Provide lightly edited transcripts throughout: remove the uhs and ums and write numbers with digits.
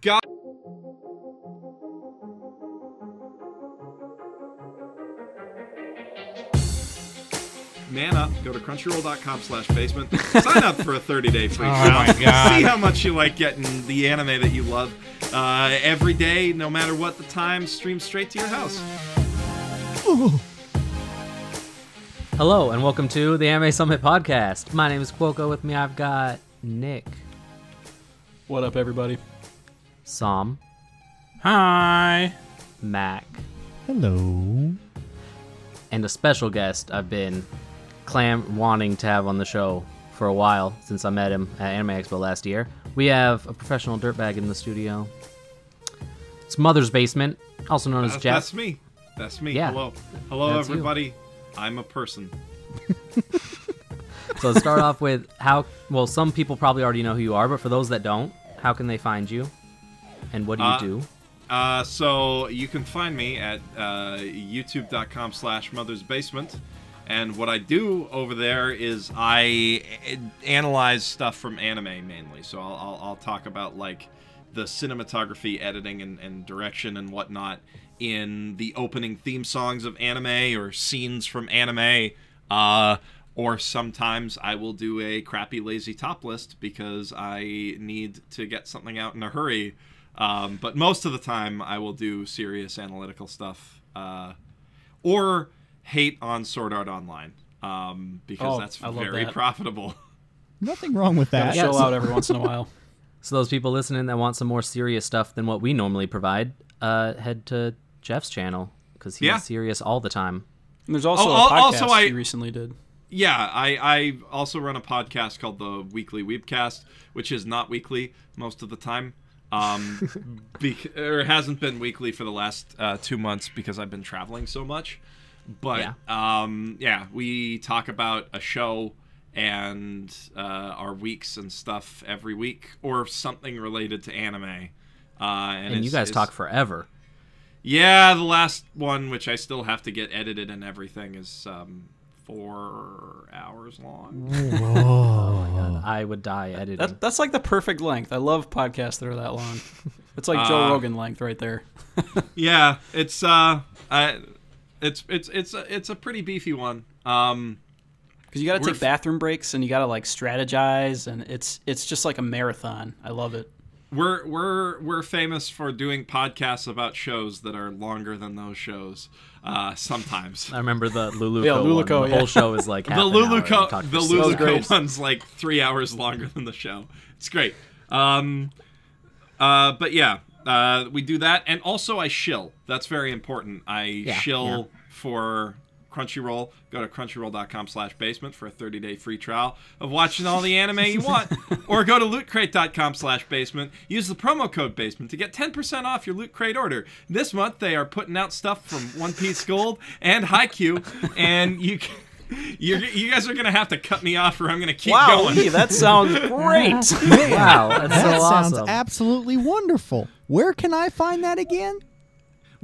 God. Man up, go to crunchyroll.com/basement, sign up for a 30-day free trial. Oh my God. See how much you like getting the anime that you love every day, no matter what the time, stream straight to your house. Hello, and welcome to the Anime Summit Podcast. My name is Quoko. With me, I've got Nick. What up, everybody? Som. Hi. Mac. Hello. And a special guest I've been wanting to have on the show for a while, since I met him at Anime Expo last year. We have a professional dirtbag in the studio. It's Mother's Basement, also known as Geoff. That's me. That's me. Yeah, Hello, that's everybody. you. I'm a person. So let's start off with some people probably already know who you are, but for those that don't, how can they find you? And what do you do? So you can find me at youtube.com/mothersbasement. And what I do over there is I analyze stuff from anime mainly. So I'll talk about like the cinematography, editing, and direction and whatnot in the opening theme songs of anime or scenes from anime. Or sometimes I will do a crappy lazy top list because I need to get something out in a hurry. But most of the time I will do serious analytical stuff. Or hate on Sword Art Online, because that's very profitable. Nothing wrong with that. Gotta show out every once in a while. So those people listening that want some more serious stuff than what we normally provide, head to Geoff's channel, because he's serious all the time. And there's also a podcast you recently did. Yeah, I also run a podcast called the Weekly Webcast, which is not weekly most of the time. It hasn't been weekly for the last 2 months because I've been traveling so much. But we talk about a show and our weeks and stuff every week, or something related to anime. And you guys talk forever. Yeah, the last one, which I still have to get edited and everything, is 4 hours long. Oh my God, I would die editing. That's like the perfect length. I love podcasts that are that long. It's like Joe Rogan length right there. Yeah, it's a pretty beefy one. Because you got to take bathroom breaks and you got to like strategize, and it's just like a marathon. I love it. We're famous for doing podcasts about shows that are longer than those shows. Sometimes I remember the Luluco. Luluco, one. The whole show is like half the an Luluco. hour. The Luluco one's like 3 hours longer than the show. It's great. But yeah, we do that, and also I shill. That's very important. I shill for Crunchyroll. Go to crunchyroll.com/basement for a 30-day free trial of watching all the anime you want. Or go to lootcrate.com/basement. Use the promo code basement to get 10% off your Loot Crate order. This month they are putting out stuff from One Piece Gold and Haikyuu, and you guys are going to have to cut me off or I'm going to keep going. Wow, that sounds great. Wow, that's so awesome. Sounds absolutely wonderful. Where can I find that again?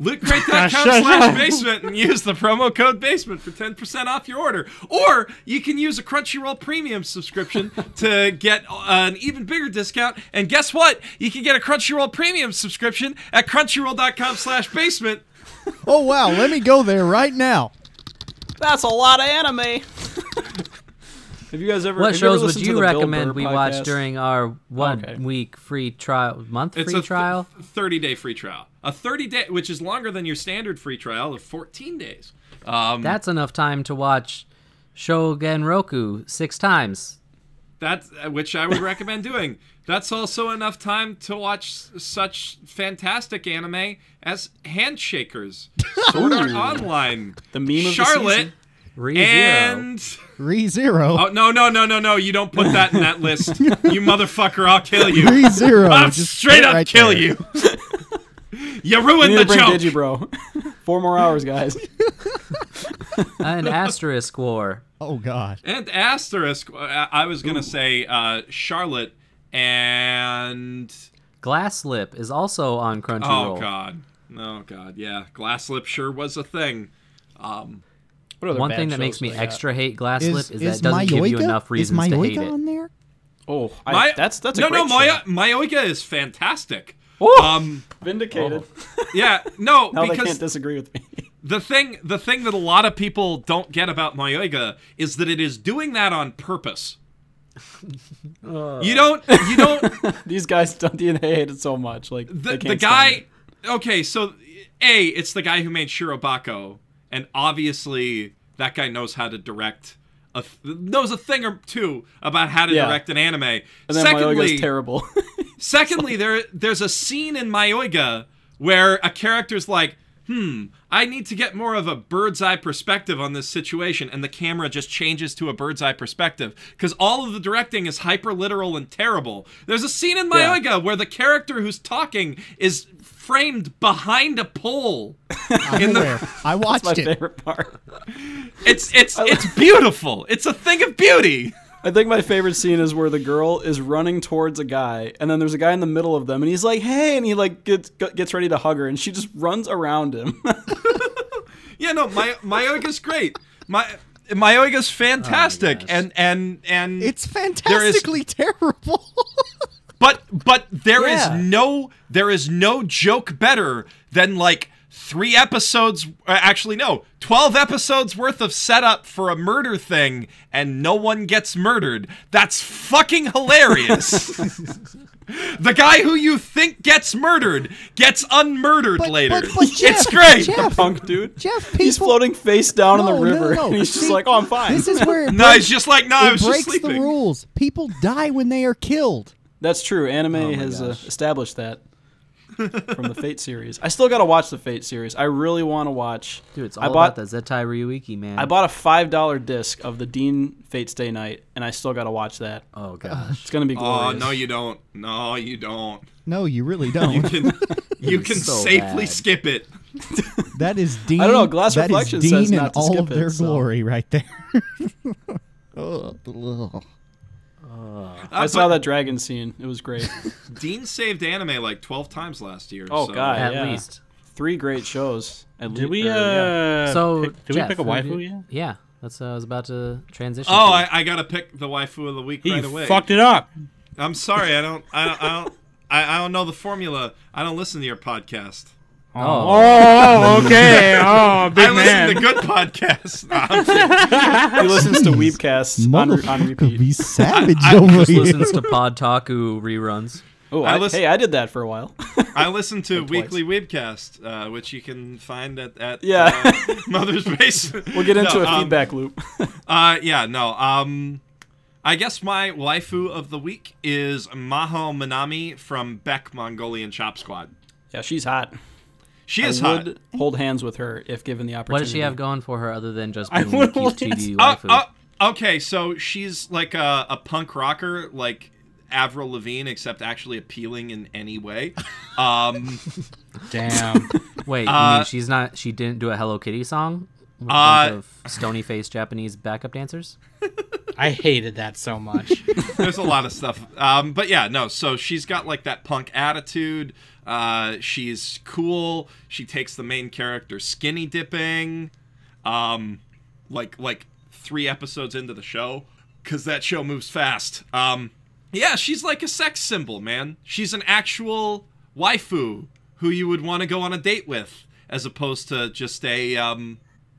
LootCrate.com/basement and use the promo code basement for 10% off your order. Or you can use a Crunchyroll Premium subscription to get an even bigger discount. And guess what? You can get a Crunchyroll Premium subscription at crunchyroll.com/basement. Oh, wow. Let me go there right now. That's a lot of anime. Have you guys ever? What shows would you recommend Bill Burr we podcast? watch during our 1 week free trial, free trial? 30-day free trial. A 30-day, which is longer than your standard free trial of 14 days. That's enough time to watch Shogen Roku 6 times. That's which I would recommend doing. That's also enough time to watch such fantastic anime as Handshakers, Sword Art Online, the meme of Charlotte, and ReZero. Oh no! You don't put that in that list, you motherfucker! I'll kill you. ReZero. I'll straight up kill you. You ruined the joke. Digibro. 4 more hours, guys. And Asterisk War. Oh God. And Asterisk. I was gonna say Charlotte and Glasslip is also on Crunchyroll. Oh God, yeah. Glasslip sure was a thing. One thing that makes me extra hate Glasslip is that it doesn't give you enough reasons to hate it. On there? Oh, that's a great show. Mayoiga is fantastic. Vindicated. Yeah, no, Now they because can't disagree with me. the thing that a lot of people don't get about Mayoiga is that it is doing that on purpose. You don't. These guys don't hate it so much. Like The guy. Okay, so it's the guy who made Shirobako, and obviously that guy knows how to direct. Knows a thing or two about how to direct an anime. And then Mayoiga's terrible. Secondly, there's a scene in Mayoiga where a character's like, I need to get more of a bird's eye perspective on this situation, and the camera just changes to a bird's eye perspective because all of the directing is hyper literal and terrible. There's a scene in Mayoiga where the character who's talking is framed behind a pole. I watched That's my it. favorite part. It's beautiful. It's a thing of beauty. I think my favorite scene is where the girl is running towards a guy, and then there's a guy in the middle of them, and he's like, "Hey," and he like gets ready to hug her, and she just runs around him. Yeah, no, Mayoiga's great. Mayoiga's fantastic, and It's fantastically terrible. But there is no joke better than like 3 episodes, actually no, 12 episodes worth of setup for a murder thing and no one gets murdered. That's fucking hilarious. The guy who you think gets murdered gets unmurdered later. But Geoff, it's great. The punk dude. Jeff, people, He's floating face down in the river, No. and he's just See, like, "Oh, I'm fine." This is where it No, breaks, he's just like, no, I was just breaks sleeping. the rules. People die when they are killed. That's true. Anime has established that from the Fate series. I still gotta watch the Fate series. I really want to watch. Dude, it's all about the Zettai Ryuiki, man. I bought a $5 disc of the Dean Fate Stay Night, and I still gotta watch that. Oh gosh. It's gonna be glorious. Oh, no, you don't. No, you don't. No, you really don't. You can so safely bad. skip it. That is Dean. I don't know, Glass that is Reflection Dean says in not to all skip of their it, so. glory right there. Ugh. I saw that dragon scene. It was great. Dean saved anime like 12 times last year. Oh, so. God. At Yeah. least. 3 great shows. Did we So did Jeff, we pick a who waifu did- yet? Yeah, that's I was about to transition. Oh, to. I gotta pick the waifu of the week He right away. fucked it up. I'm sorry, I don't know the formula. I don't listen to your podcast. Oh, okay. Oh, big I man. listen to good podcasts. No, I'm kidding. He listens to Weebcasts on Motherfucker, repeat. be savage I over Just here. listens to Podtaku reruns. Oh, I I did that for a while. I listen to Like twice. Weekly Webcast, which you can find at Yeah. Mother's Basement. We'll get into a feedback loop. I guess my waifu of the week is Maho Manami from Beck Mongolian Chop Squad. Yeah, she's hot. She is I hot. would hold hands with her if given the opportunity. What does she have going for her other than just I being would a cute want TD Oh, waifu? okay, so she's like a punk rocker, like Avril Lavigne, except actually appealing in any way. Damn. Wait, you mean she's not? She didn't do a Hello Kitty song with a bunch of stony-faced Japanese backup dancers? I hated that so much. There's a lot of stuff. But yeah, no, so she's got like that punk attitude. She's cool. She takes the main character skinny dipping. Like 3 episodes into the show, because that show moves fast. Yeah, she's like a sex symbol, man. She's an actual waifu who you would want to go on a date with, as opposed to just a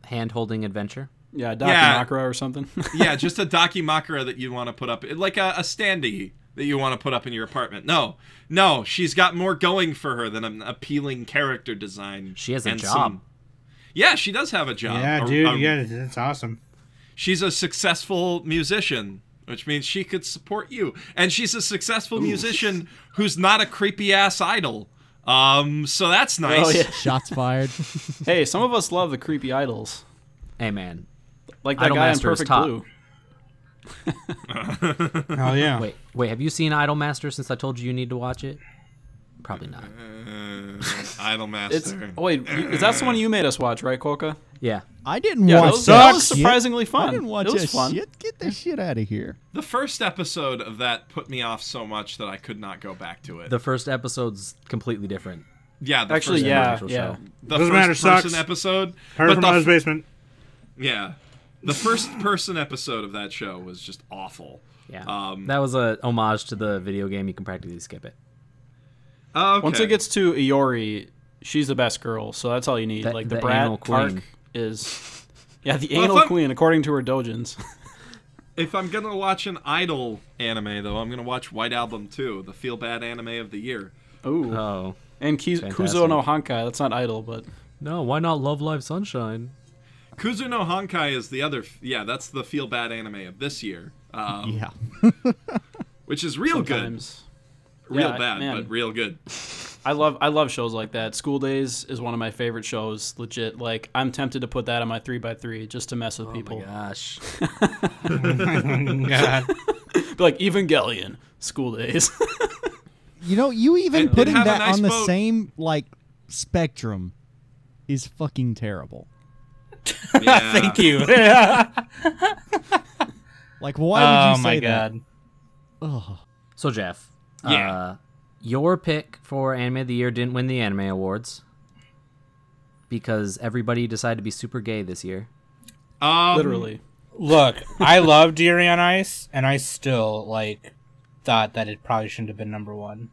Hand-holding adventure? Yeah, Dakimakura or something. yeah, just a dakimakura that you want to put up, like a standee that you want to put up in your apartment. No, she's got more going for her than an appealing character design. She has a and job. Yeah, she does have a job. Yeah, dude. Yeah, that's awesome. She's a successful musician, which means she could support you. And she's a successful musician who's not a creepy-ass idol. So that's nice. Oh, yeah. Shots fired. Hey, some of us love the creepy idols. Hey, man. Like that guy in Idolmaster is Perfect top. Blue. Hell yeah. Wait, have you seen Idolmaster since I told you need to watch it? Probably not. Idolmaster. Is that the one you made us watch, right, Coca? Yeah. I didn't Yeah, watch that was shit. surprisingly fun. I didn't watch it was that fun. shit. Get that shit out of here. The first episode of that put me off so much that I could not go back to it. The first episode's completely different. Yeah, the Actually, first, yeah, actual yeah. show. the Doesn't matter, first person sucks. episode. Heard but from the Mother's Basement. Yeah. The first person episode of that show was just awful. Yeah. That was a homage to the video game. You can practically skip it. Oh, okay. Once it gets to Iori, she's the best girl. So that's all you need. Like the anal brat queen. arc is, yeah, the Well, anal queen according to her dojins. If I'm gonna watch an Idol anime, though, I'm gonna watch White Album 2, the feel bad anime of the year. Ooh. Oh. And Kuzo no Hankai. That's not Idol, but No, why not Love Live Sunshine? Kuzu no Hankai is the other. Yeah, that's the feel bad anime of this year. Yeah. Which is real sometimes. good. Real Yeah, bad, man. but real good. I love shows like that. School Days is one of my favorite shows. Legit, like I'm tempted to put that on my 3x3 just to mess with people. Oh my gosh. God. Be like Evangelion, School Days. You know, you even It putting have a that nice on the boat. same like spectrum is fucking terrible. Yeah. Thank you. Like, why would you say my that? God. Ugh. So, Jeff. Yeah. Your pick for Anime of the Year didn't win the Anime Awards because everybody decided to be super gay this year. Literally. Look, I loved Yuri on Ice, and I still thought that it probably shouldn't have been number one.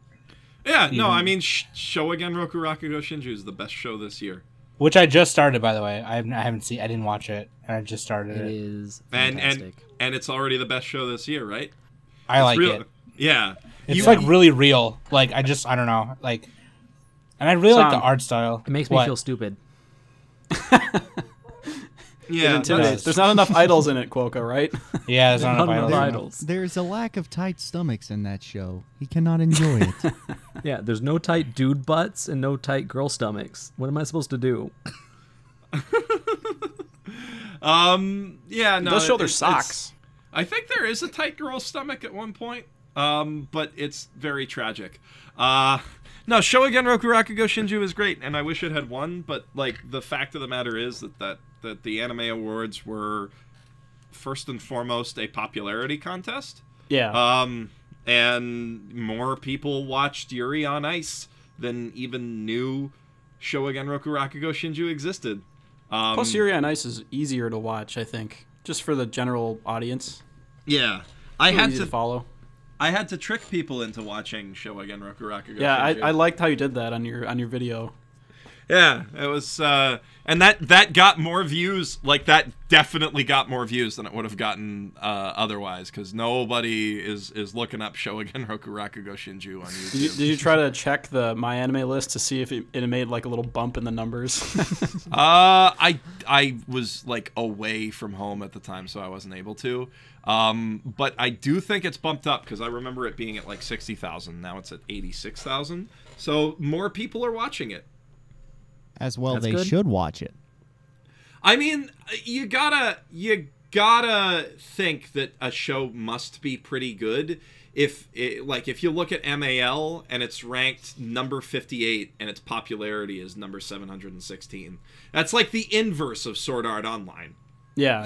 Yeah, no, I mean, Showa Roku Rakugo Shinju is the best show this year. Which I just started, by the way. I haven't seen. I didn't watch it, and I just started It it. is And fantastic. and it's already the best show this year, right? I like Real, it. Yeah. It's really real. I don't know. And I really like the art style. It makes me feel stupid. Yeah. It intimidates. There's not enough idols in it, Quokka, right? Yeah, there's not Not enough enough idols. idols. There's a lack of tight stomachs in that show. He cannot enjoy it. Yeah, there's no tight dude butts and no tight girl stomachs. What am I supposed to do? Yeah, no. They'll show their it's- socks. I think there is a tight girl stomach at one point, but it's very tragic. No, Showa Roku Rakugo Shinju is great, and I wish it had won, but the fact of the matter is that the Anime Awards were first and foremost a popularity contest. Yeah. And more people watched Yuri on Ice than even knew Showa Roku Rakugo Shinju existed. Plus, Yuri on Ice is easier to watch, I think, just for the general audience. Yeah, I Really had easy to follow. I had to trick people into watching Showa Roku Rakugo Yeah, Shinju. I liked how you did that on your video. Yeah, it was, and that got more views. That definitely got more views than it would have gotten otherwise, because nobody is looking up Showa Roku Rakugo Shinju on YouTube. Did you try to check the My Anime list to see if it made a little bump in the numbers? I was away from home at the time, so I wasn't able to. But I do think it's bumped up because I remember it being at 60,000. Now it's at 86,000. So more people are watching it. As well, That's they good. should watch it. I mean, you gotta think that a show must be pretty good. If you look at MAL and it's ranked number 58 and its popularity is number 716, that's the inverse of Sword Art Online. Yeah.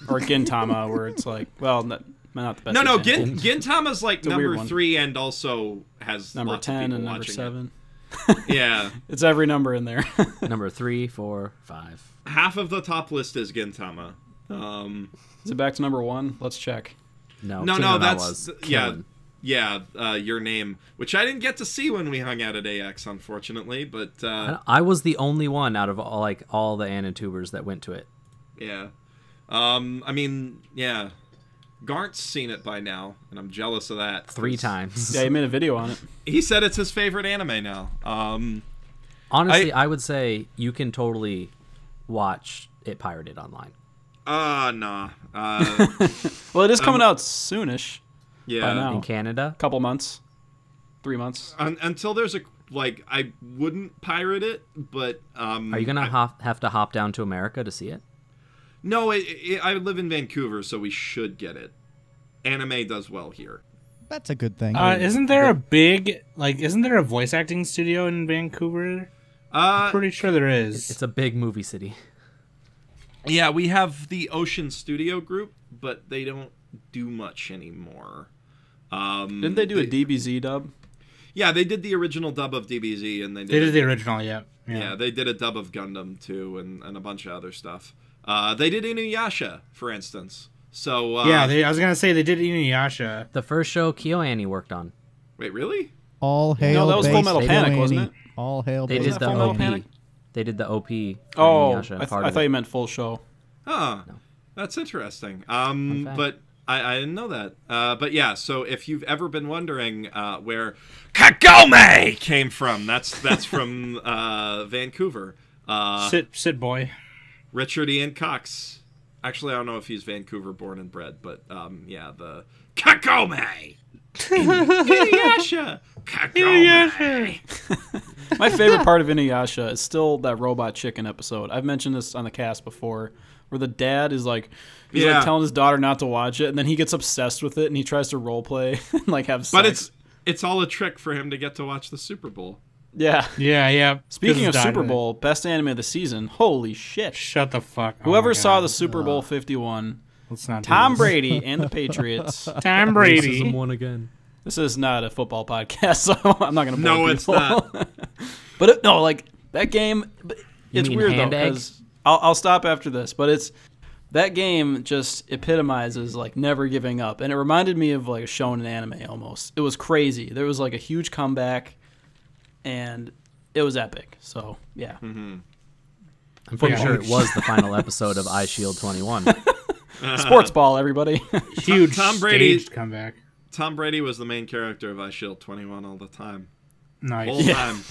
Or Gintama, where it's not the best. No, example. Gintama's a weird number one. 3 and also has Number lots of 10 people and number watching 7. It. Yeah, It's every number in there. Number 3, 4, 5. half of the top list is Gintama. Is it back to number 1? Let's check. No, No, King of that's Outlaws, yeah, killing. yeah. Your Name, which I didn't get to see when we hung out at AX, unfortunately, but I was the only one out of all the Anitubers that went to it. yeah. I mean, yeah. Garnt's seen it by now, and I'm jealous of that. 3 times. Yeah, he made a video on it. He said it's his favorite anime now. Honestly, I would say you can totally watch it pirated online. Nah. Well, it is coming out soonish. By Yeah. now. In Canada, Couple months. 3 months. Until there's I wouldn't pirate it, but are you gonna have to hop down to America to see it? No, I live in Vancouver, so we should get it. Anime does well here. That's a good thing. Isn't there isn't there a voice acting studio in Vancouver? I'm pretty sure there is. It's a big movie city. Yeah, we have the Ocean Studio Group, but they don't do much anymore. Didn't they do a DBZ dub? Yeah, they did the original dub of DBZ, and They did the original, yeah. Yeah, they did a dub of Gundam too, and a bunch of other stuff. They did Inuyasha, for instance. So I was gonna say they did Inuyasha. The first show KyoAni worked on. wait, really? All hail. No, that was Full Base Metal They Panic, Joanny. wasn't it? All hail. They Base did the Full Metal OP. Panic? They did the OP. for Oh, Inuyasha, I part of thought it. you meant full show. Huh. No. That's interesting. fact. But I didn't know that. But yeah, so if you've ever been wondering where Kagome came from, that's from Vancouver. Sit, boy. Richard Ian Cox. Actually, I don't know if he's Vancouver born and bred, but yeah, the Kagome. Inuyasha. Kagome. My favorite part of Inuyasha is still that robot chicken episode. I've mentioned this on the cast before, where the dad is like, he's like telling his daughter not to watch it, and then he gets obsessed with it, and he tries to role play and like have sex. But it's all a trick for him to get to watch the Super Bowl. Yeah. Yeah. Speaking of Because Super Bowl, best anime of the season. Holy shit! Shut the fuck. Whoever my saw God. the Super Bowl 51, Let's not do Tom this. Brady and the Patriots. Tom Brady. Racism won again. This is not a football podcast, so I'm not going to bore No, it's people. not. But no, like that game, it's mean weird though hand egg? because I'll stop after this. But it's that game just epitomizes like never giving up, and it reminded me of like a shonen anime almost. It was crazy. There was like a huge comeback, and it was epic. So yeah, I'm pretty Yeah. sure it was the final episode of iShield 21. sports ball, everybody. Huge Tom Brady- staged comeback. Tom Brady was the main character of iShield 21 all the time. Nice. Whole time.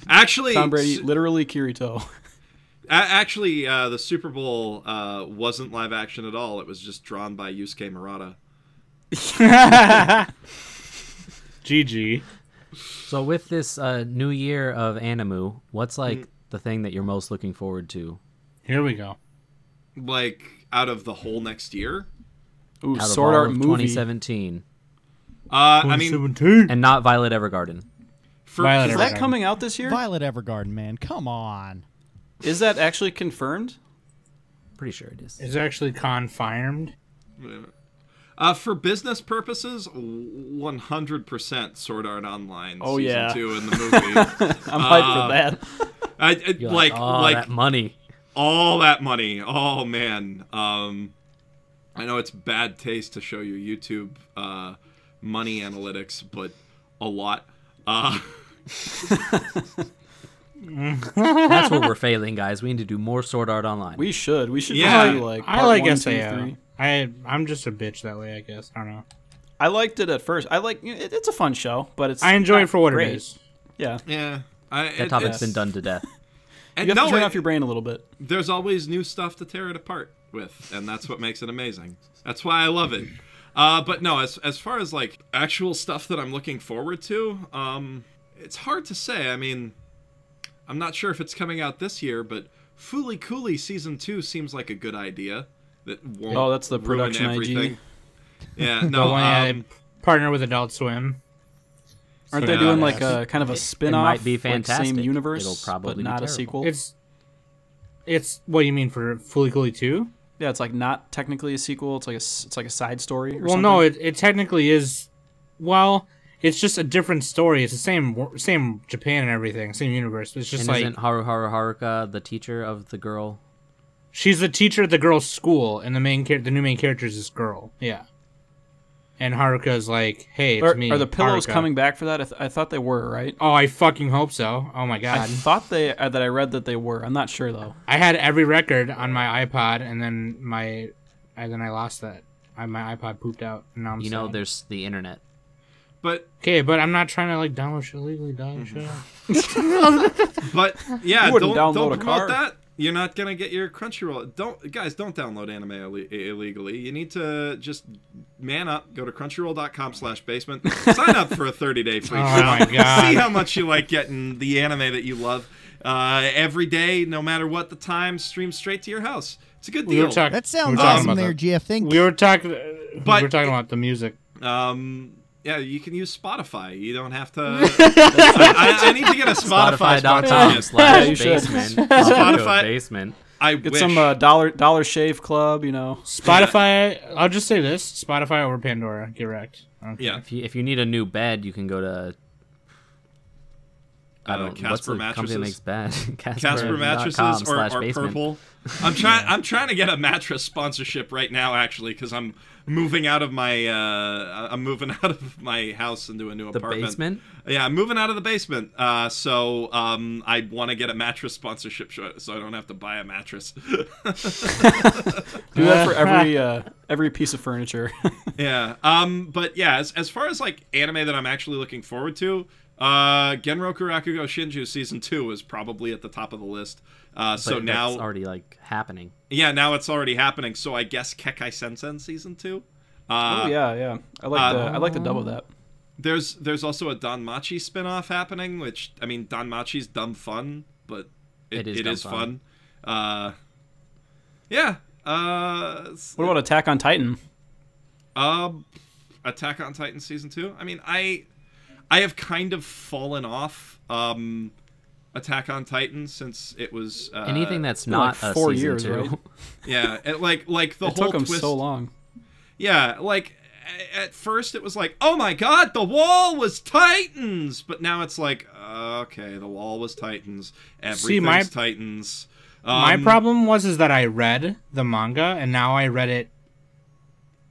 Actually, Tom Brady, literally Kirito. Actually, the Super Bowl wasn't live action at all. It was just drawn by Yusuke Murata. GG. So with this new year of animu, what's like the thing that you're most looking forward to? Here we go. Like, out of the whole next year? Ooh, Out of Sword all Art of movie. 2017, I mean, 17. and not Violet Evergarden. Violet Is Evergarden. that coming out this year? Violet Evergarden, man. Come on. Is that actually confirmed? Pretty sure it is. Is actually confirmed. for business purposes, 100% Sword Art Online Oh, season yeah. 2 in the movie. I'm hyped for that. You're like oh, that money. all that money. Oh man. I know it's bad taste to show you YouTube money analytics, but a lot. That's where we're failing, guys. We need to do more Sword Art Online. We should. We should Yeah. do like I part like 1, 2, SAO. 3. I'm just a bitch that way, I guess. I don't know. I liked it at first. I like it's a fun show, but it's I enjoy not it for what great. it is. Yeah. Yeah. That topic's been done to death. And You have no, to turn off your brain a little bit. there's always new stuff to tear it apart with, and that's what makes it amazing. That's why I love it. But no, as far as like actual stuff that I'm looking forward to, it's hard to say. I mean, I'm not sure if it's coming out this year, but Fooly Cooly Season 2 seems like a good idea. That won't Oh, that's the ruin production IG. everything. Yeah, The no, one I partner with Adult Swim. Aren't they Yeah. doing like a kind of a spin-off? might be like fantastic. same universe, It'll probably but be not a terrible. sequel. It's what you mean for Fully Cooley 2? Yeah, it's like not technically a sequel. It's like a side story. Or Well, something. no, it technically is. Well, it's just a different story. It's the same Japan and everything, same universe. It's just And like isn't Haruka the teacher of the girl? she's the teacher at the girl's school, and the new main character is this girl. Yeah. And Haruka's like, "Hey, it's me." Are the pillows Haruka. coming back for that? I thought they were, right? Oh, I fucking hope so. Oh my I god. thought that I read that they were. I'm not sure though. I had every record on my iPod, and then I lost that. My iPod pooped out, and now I'm You know, sad. there's the internet. but Okay, but I'm not trying to like download shit illegally, dog. Shut up. But yeah, You wouldn't don't download a promote card. that. You're not gonna get your Crunchyroll. Don't download anime illegally. You need to just man up. Go to crunchyroll.com/basement. Sign up for a 30-day free Oh trial. my God. See how much you like getting the anime that you love every day, no matter what the time. Streamed straight to your house. It's a good We deal. were talking. That sounds talking awesome about there, that. Geoff. Thank We you. were talking. But- we were talking about the music. Yeah, you can use Spotify. You don't have to. I need to get a Spotify Spotify.com Yeah, you should. /basement. Spotify- Basement. I Get wish. some dollar shave club. You know. Spotify. I'll just say this: Spotify over Pandora. Get wrecked. Okay. Yeah. If you need a new bed, you can go to I don't. What's Casper the company that makes mattresses. bad? Casper mattresses or basement. purple. I'm trying to get a mattress sponsorship right now, actually, because I'm moving out of my house into a new apartment. Basement? Yeah, I'm moving out of the basement. So I want to get a mattress sponsorship so I don't have to buy a mattress. Do that for every piece of furniture. Yeah. But yeah, as far as like anime that I'm actually looking forward to, Genroku Rakugo Shinju season 2 is probably at the top of the list. So now it's already like happening. Yeah, now it's already happening. So I guess Kekkai Sensen season 2. Oh yeah. I like the double that. There's also a Danmachi spin-off happening, which I mean Danmachi's dumb fun, but it is fun. Yeah. What about Attack on Titan? Attack on Titan season 2? I mean, I have kind of fallen off Attack on Titan since it was anything that's not like a 4 season years, 2. right? Yeah, like the It whole took them twist. so long. Yeah, like at first it was like, oh my god, the wall was Titans, but now it's like, okay, the wall was Titans, everything's Titans. My problem was that I read the manga and now I read it.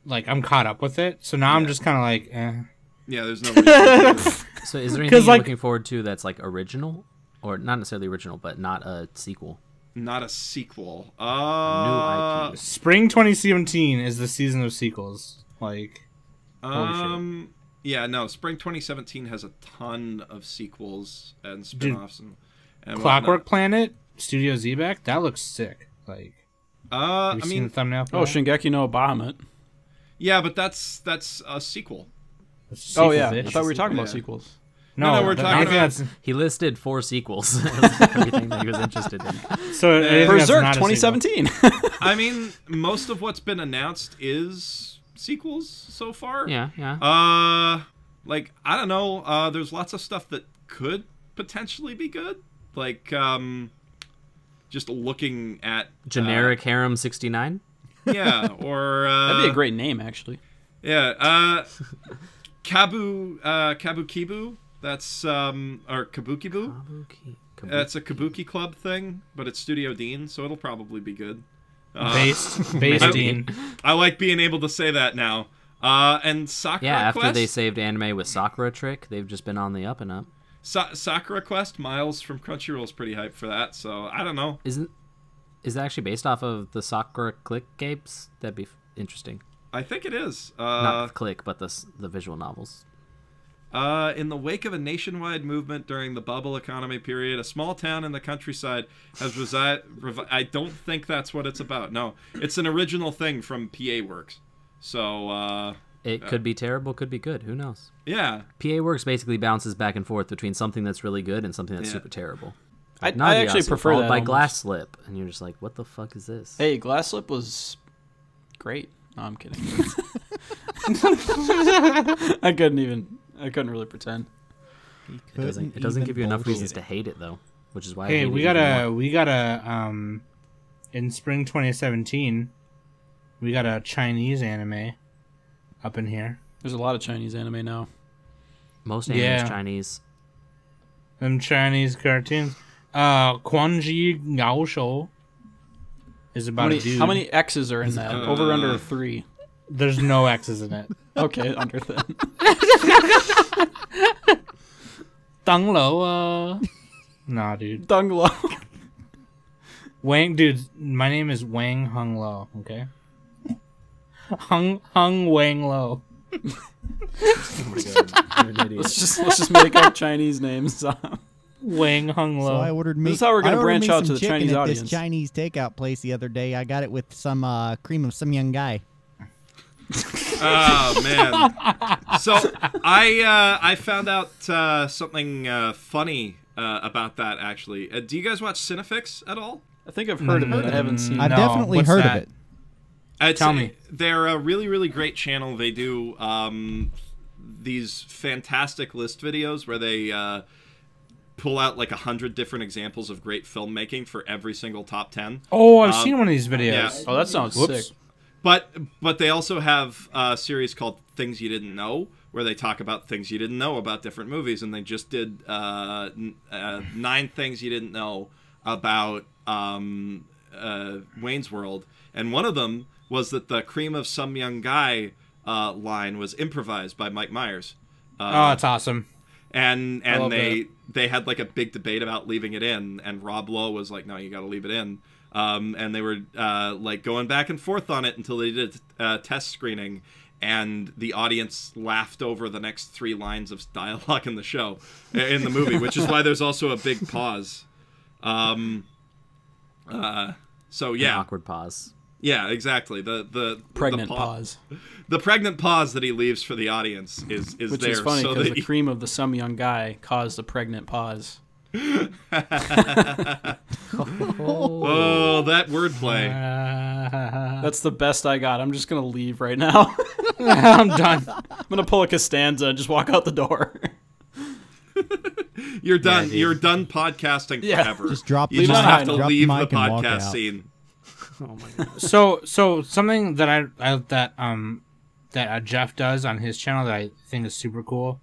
Like I'm caught up with it, so now I'm just kind of like, eh. Yeah, there's no reason to So is there anything you're like- looking forward to that's like original, or not necessarily original, but not a sequel? Not a sequel. New IP. Spring 2017 is the season of sequels. Like, Holy yeah, no, Spring 2017 has a ton of sequels and spin-offs and Clockwork whatnot. Planet, Studio Z-Back, that looks sick. Like, have I you seen mean, the thumbnail? for Oh, that? Shingeki no Bahamut. yeah, but that's a sequel. It's a Oh sequel, yeah, I bitch. thought we were talking about Yeah. sequels. No, we're talking anything about- that's- He listed 4 sequels. Everything that he was interested in. So anything that's Berserk not a sequel. 2017. I mean, most of what's been announced is sequels so far. Yeah. Like I don't know. There's lots of stuff that could potentially be good. Like just looking at Generic Harem 69. Yeah, or That'd be a great name, actually. Yeah, Kabukibu. That's or Kabukibu. That's a Kabuki Club thing, but it's Studio Dean, so it'll probably be good. Based Dean. I like being able to say that now. And Sakura Yeah, after Quest. they saved anime with Sakura Trick, they've just been on the up and up. Sakura Quest. Miles from Crunchyroll's pretty hyped for that. So I don't know. Is that actually based off of the Sakura Click Capes? That'd be interesting. I think it is. Not the Click, but the visual novels. In the wake of a nationwide movement during the bubble economy period, a small town in the countryside has I don't think that's what it's about. No, it's an original thing from PA Works. So, It could be terrible, could be good. Who knows? yeah. PA Works basically bounces back and forth between something that's really good and something that's Yeah. super terrible. I Nagiasu, actually prefer followed that by almost. Glass Slip, and you're just like, what the fuck is this? Hey, Glass Slip was great. No, I'm kidding. I couldn't really pretend. It doesn't give you enough reasons to hate it though, which is why. I Hey, hate we it even more. gotta in spring 2017, we got a Chinese anime up in here. There's a lot of Chinese anime now. Most anime Yeah. is Chinese. Them Chinese cartoons. Quanji Gao Shou is about a dude. How many X's are in that? Over or under 3? There's no X's in it. Okay, under then. Dang Lo, Nah, dude. Dunglo. Wang, dude, my name is Wang Hung Lo, okay? Hung Wang Lo. Let's just make up Chinese names. Wang Hung So Lo. I ordered meat. This is how we're gonna I ordered branch me out some to the chicken Chinese at audience. This Chinese takeout place the other day. I got it with some cream of some young guy. Oh man. So I found out something funny about that actually. Do you guys watch Cinefix at all? I think I've heard of it. I haven't seen I've it. No, definitely what's heard that? of it. Tell me. They're a really, really great channel. They do these fantastic list videos where they pull out like 100 different examples of great filmmaking for every single top 10. Oh, I've seen one of these videos. yeah. Oh, that sounds Whoops. sick. But they also have a series called Things You Didn't Know, where they talk about things you didn't know about different movies, and they just did 9 things you didn't know about Wayne's World, and one of them was that the cream of some young guy line was improvised by Mike Myers. Oh, that's awesome. And they had like a big debate about leaving it in, and Rob Lowe was like, no, you got to leave it in. And they were like going back and forth on it until they did a test screening, and the audience laughed over the next 3 lines of dialogue in the movie, which is why there's also a big pause. So yeah, An awkward pause. Yeah, exactly. The Pregnant pause. The pregnant pause that he leaves for the audience is Which there. is funny so because that the cream of the some young guy caused a pregnant pause. Oh, that wordplay. That's the best I got. I'm just going to leave right now. I'm done. I'm going to pull a Costanza and just walk out the door. You're done. dude. You're done podcasting Yeah. forever. Just drop You the just mic. have to drop the leave the mic and walk podcast out. scene. Oh my god. So something that that Geoff does on his channel that I think is super cool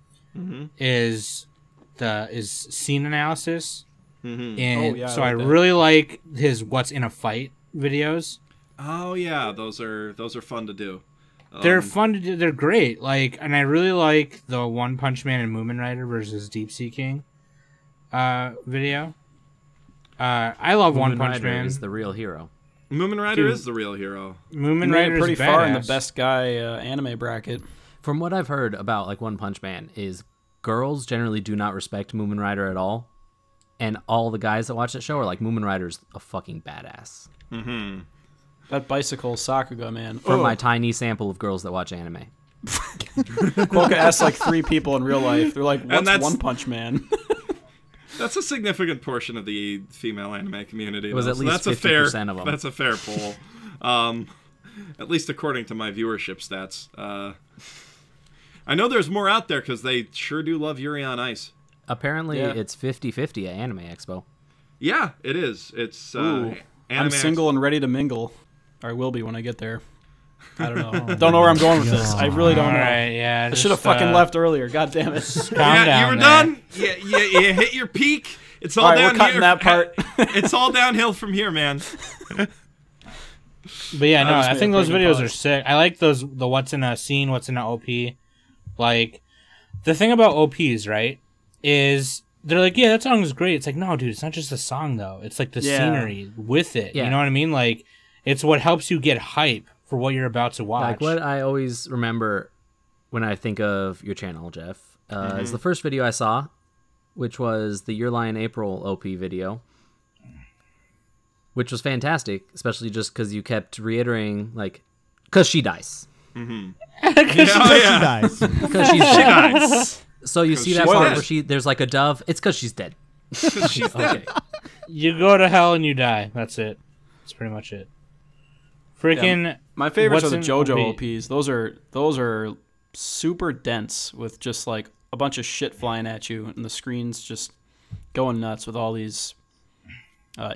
is scene analysis. And Oh, yeah, so I I like that. really like his what's in a fight videos. Oh yeah, those are fun to do. They're fun to do. They're great. Like, and I really like the One Punch Man and Moomin Rider versus Deep Sea King video. I love One Moomin Punch Rider Man. is the real hero. Moomin Rider Dude. is the real hero. Moomin Made Rider it pretty is far in the badass. best guy anime bracket. From what I've heard about like One Punch Man is girls generally do not respect Moomin Rider at all. And all the guys that watch that show are like, Moomin Rider's a fucking badass. That bicycle Sakuga, man. From Oh. my tiny sample of girls that watch anime. Quokka asked like 3 people in real life. They're like, what's that's- One Punch Man? That's a significant portion of the female anime community. It was though, at so least that's 50% of them. That's a fair poll. At least according to my viewership stats. I know there's more out there because they sure do love Yuri on Ice. Apparently, Yeah. it's 50-50 at Anime Expo. Yeah, it is. It's Ooh, I'm Anime single and ready to mingle. Or I will be when I get there. I don't know. Don't know where I'm going with this. I really don't All know. right, yeah. I should have fucking left earlier. God damn it. Calm Yeah, down you were there. done. You hit your peak. It's all All right, down we're cutting here. that part. It's all downhill from here, man. But yeah, no, just I made think a those pregnant videos are pause. sick. I like the what's in a scene, what's in an OP. Like, the thing about OPs, right, is they're like, yeah, that song is great. It's like, no, dude, it's not just the song, though. It's like the Yeah. scenery with it. Yeah. You know what I mean? Like, it's what helps you get hype for what you're about to watch. Like, what I always remember when I think of your channel, Geoff, is the first video I saw, which was the Your Lie in April OP video, which was fantastic, especially just because you kept reiterating, like, because she dies. Yeah, She dies. Because she's She dead. dies. So you see that she's part dead. where there's like a dove. It's because she's dead. She's dead. You go to hell and you die. That's it. That's pretty much it. Freaking. My favorites What's are the in JoJo OP? OPs. Those are super dense with just like a bunch of shit flying at you, and the screen's just going nuts with all these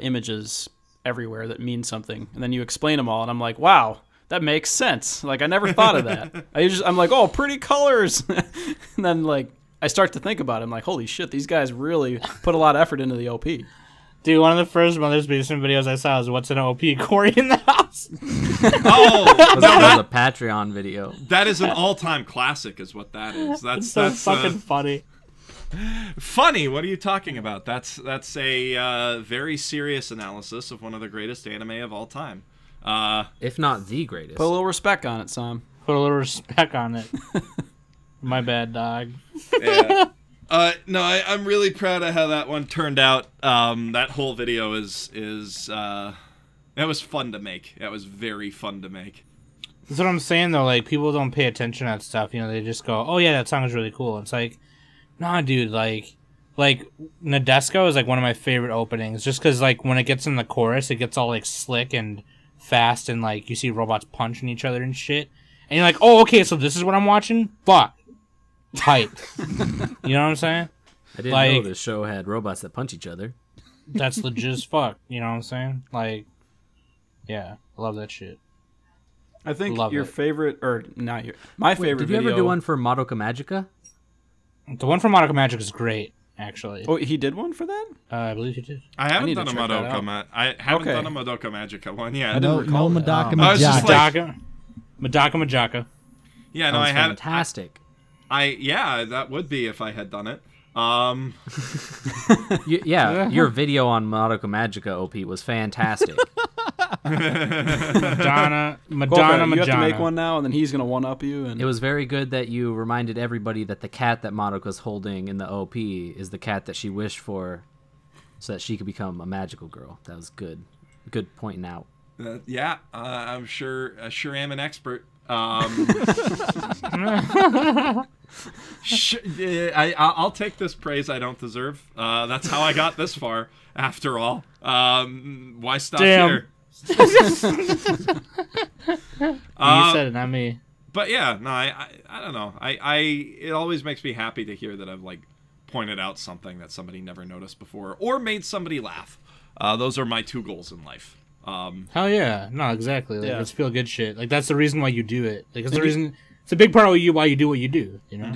images everywhere that mean something. And then you explain them all, and I'm like, wow, that makes sense. Like I never thought of that. I'm like, oh, pretty colors. And then like I start to think about it. I'm like, holy shit, these guys really put a lot of effort into the OP. Dude, one of the first Mother's Basement videos I saw was what's in an OP, Corey in the house. Oh, That was a Patreon video. that is an all-time classic, is what that is. That's It's so fucking funny. funny. What are you talking about? That's a very serious analysis of one of the greatest anime of all time. If not the greatest. Put a little respect on it, Sam. Put a little respect on it. My bad, dog. Yeah. No, I'm really proud of how that one turned out. That whole video is that was fun to make. That was very fun to make. That's what I'm saying, though. Like, people don't pay attention to that stuff. You know, they just go, oh, yeah, that song is really cool. It's like, nah, dude, like Nadesco is, like, one of my favorite openings. Just because, like, when it gets in the chorus, it gets all, like, slick and fast. And, like, you see robots punching each other and shit. And you're like, oh, okay, so this is what I'm watching? Fuck. Hype. You know what I'm saying? I didn't like- know this show had robots that punch each other. That's legit as fuck. You know what I'm saying? Like, yeah, I love that shit. I think Love your it. favorite, or not your, my favorite Did you video. ever do one for Madoka Magica? The one from Monica Magic is great, actually. Oh, he did one for that? I believe you did. I haven't need done to a check that out. I haven't Okay. done a Madoka Magica one yet. I didn't No, recall no that. Madaka I was just Majaka. Madaka Majaka. Yeah, no, Sounds I had fantastic. yeah, that would be if I had done it. Your video on Madoka Magica OP was fantastic. Madonna Coca, you have to Majana. make one now, and then he's gonna one up you. And It was very good that you reminded everybody that the cat that Madoka's holding in the OP is the cat that she wished for, so that she could become a magical girl. That was good. Good pointing out. Yeah, I'm sure. I sure am an expert. I'll take this praise I don't deserve. That's how I got this far. After all, why stop Damn. here? You said it, not me. But yeah, no, I don't know. It always makes me happy to hear that I've like pointed out something that somebody never noticed before or made somebody laugh. Those are my 2 goals in life. Hell yeah. No, exactly. Like, Yeah. it's feel good shit. Like, that's the reason why you do it. Like, it's the reason. It's a big part of why you do what you do. You know.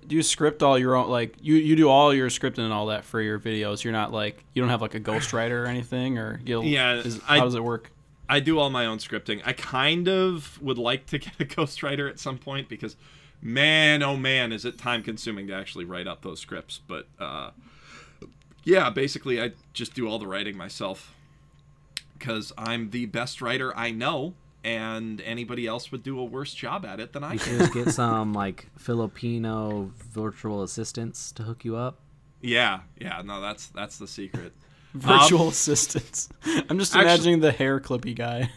do you script all your own, like you do all your scripting and all that for your videos? You're not like, you don't have like a ghostwriter or anything, or how does it work? I do all my own scripting. I kind of would like to get a ghostwriter at some point because, man, oh man, is it time consuming to actually write up those scripts. But yeah, basically I just do all the writing myself because I'm the best writer I know, and anybody else would do a worse job at it than I You can. should just get some like Filipino virtual assistants to hook you up. Yeah, no, that's the secret. Virtual assistants. I'm just actually- imagining the hair clippy guy.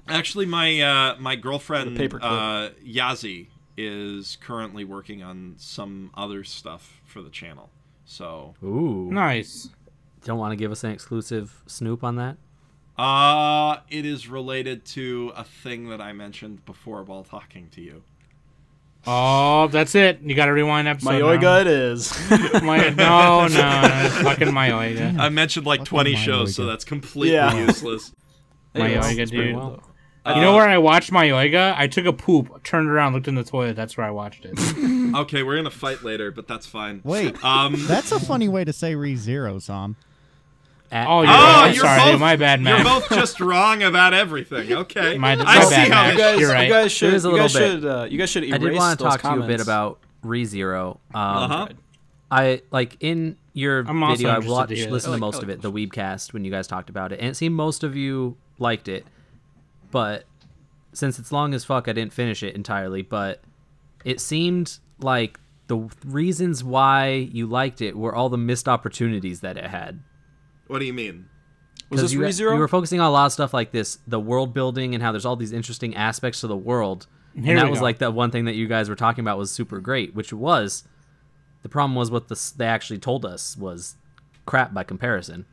Actually, my girlfriend The paperclip. Yazi is currently working on some other stuff for the channel. So Ooh. Nice. Don't want to give us an exclusive snoop on that? it is related to a thing that I mentioned before while talking to you. Oh, that's it. You got to rewind episode. Mayoiga it is. No, fucking Mayoiga. I mentioned like Fucking 20 shows, so Mayoiga. that's completely Yeah. useless. Mayoiga, It's pretty dude. well. You know where I watched Mayoiga? I took a poop, turned around, looked in the toilet. That's where I watched it. Okay, we're gonna fight later, but that's fine. Wait, that's a funny way to say ReZero, Sam. Oh, you're Oh, right. you're Sorry, both, my bad, You're man. both just wrong about everything. Okay, My I see bad, how Max. this. You're right. You guys should. There is a You guys little should. You guys should erase I did want to those talk to you a bit comments. about ReZero. Uh-huh. I like in your I'm also video. I interested to watched, hear that. listened I to like- most I of like it, the Weebcast, when you guys talked about it, and it seemed most of you liked it. But since it's long as fuck, I didn't finish it entirely. But it seemed like the reasons why you liked it were all the missed opportunities that it had. What do you mean? Was this you, ReZero? you were focusing on a lot of stuff like this, the world building and how there's all these interesting aspects to the world. Here And that we was go. like the one thing that you guys were talking about was super great, which it was. The problem was what they actually told us was crap by comparison.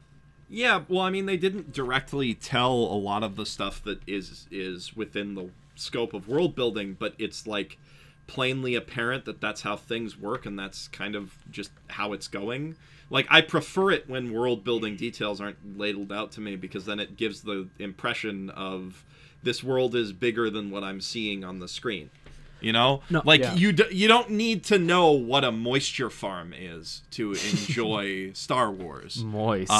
Yeah, well, I mean, they didn't directly tell a lot of the stuff that is within the scope of world building, but it's like plainly apparent that that's how things work, and that's kind of just how it's going. Like, I prefer it when world building details aren't ladled out to me, because then it gives the impression of this world is bigger than what I'm seeing on the screen. You know, No, like yeah. you don't need to know what a moisture farm is to enjoy Star Wars. Moist.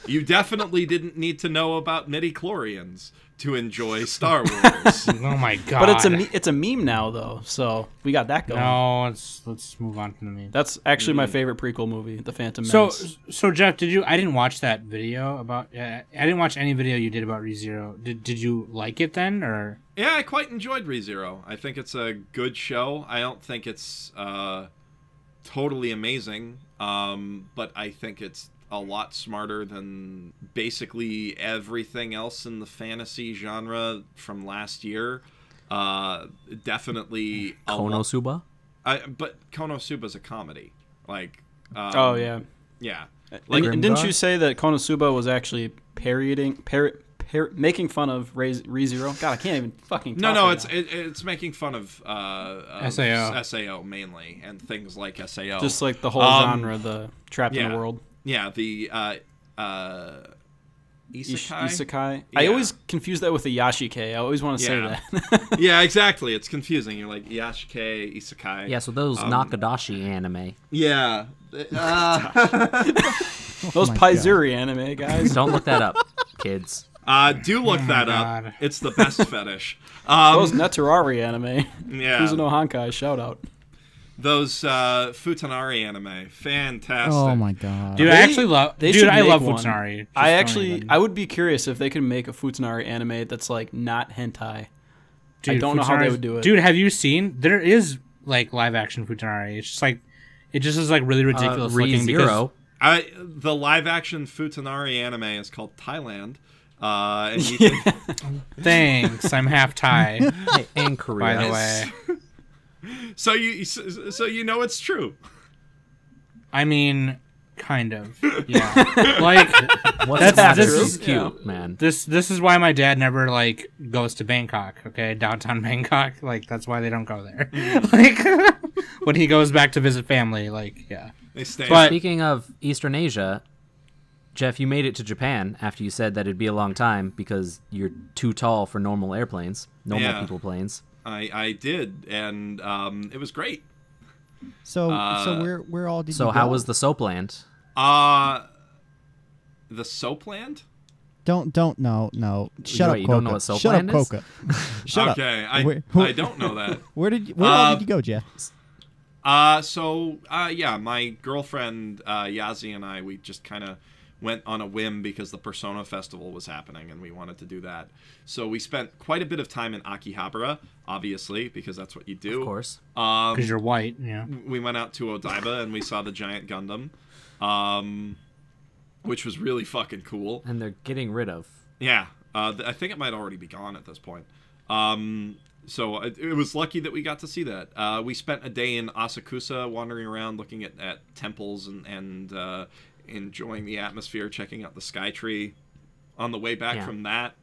You definitely didn't need to know about midi-chlorians to enjoy Star Wars. Oh my god. But it's a meme now though, so we got that going. No, let's move on from the meme. That's actually my favorite prequel movie, The Phantom So Menace. Jeff, I didn't watch that video about. I didn't watch any video you did about ReZero. Did you like it then, or? Yeah, I quite enjoyed ReZero. I think it's a good show. I don't think it's totally amazing, but I think it's a lot smarter than basically everything else in the fantasy genre from last year. Definitely a lot. Konosuba? But Konosuba's a comedy. Like, Oh yeah. yeah. And didn't Grimgar? you say that Konosuba was actually making fun of ReZero? God, I can't even fucking talk No, right now. it's making fun of SAO. SAO mainly, and things like SAO. Just like the whole genre, the trapped in yeah. the world. Yeah, the Isekai. I Yeah. always confuse that with the Yashike. I always want to say Yeah. that. Yeah, exactly. It's confusing. You're like Yashike, Isekai. Yeah, so those Nakadashi anime. Yeah. Those my Paizuri anime guys. Don't look that up, kids. Do look that God. up. It's the best fetish. Those Netarari anime. Yeah. Who's no Honkai? Shout out. Those Futanari anime. Fantastic. Oh my god. Dude, They- I actually love. they Dude, should I make love one. Futsunari. Just I don't actually, even- I would be curious if they could make a Futanari anime that's like not hentai. I Dude, don't know how they Futsunari's- would do it. Dude, have you seen? There is like live action Futanari. It's just like, it just is like really ridiculous looking because ReZero. The live action Futanari anime is called Thailand. And you can, thanks. I'm half Thai, Hey, and Korea. by the way. so you know it's true. I mean, kind of. Yeah. Like What's That's- that? this This is- is cute, man. this is why my dad never like goes to Bangkok, okay? Downtown Bangkok. Like that's why they don't go there. Like when he goes back to visit family, like yeah. They stay. But- Speaking of Eastern Asia, Geoff, you made it to Japan after you said that it'd be a long time because you're too tall for normal airplanes, normal Yeah. people planes. I did, and it was great. So where all did you So go? how was the Soapland? The Soapland? Don't no. Shut up, Wait, you Coca. don't know what Shut Soapland up, is? Coca. Shut up. Okay, Where- I don't know that. Where all did you go, Jeff? Yeah, my girlfriend Yazi and I, we just kind of went on a whim because the Persona Festival was happening and we wanted to do that. So we spent quite a bit of time in Akihabara, obviously, because that's what you do. Of course. Because you're white, yeah. We went out to Odaiba and we saw the giant Gundam, which was really fucking cool. And they're getting rid of. Yeah, I think it might already be gone at this point. So it was lucky that we got to see that. We spent a day in Asakusa wandering around looking at temples and enjoying the atmosphere, checking out the Sky Tree. On the way back from that,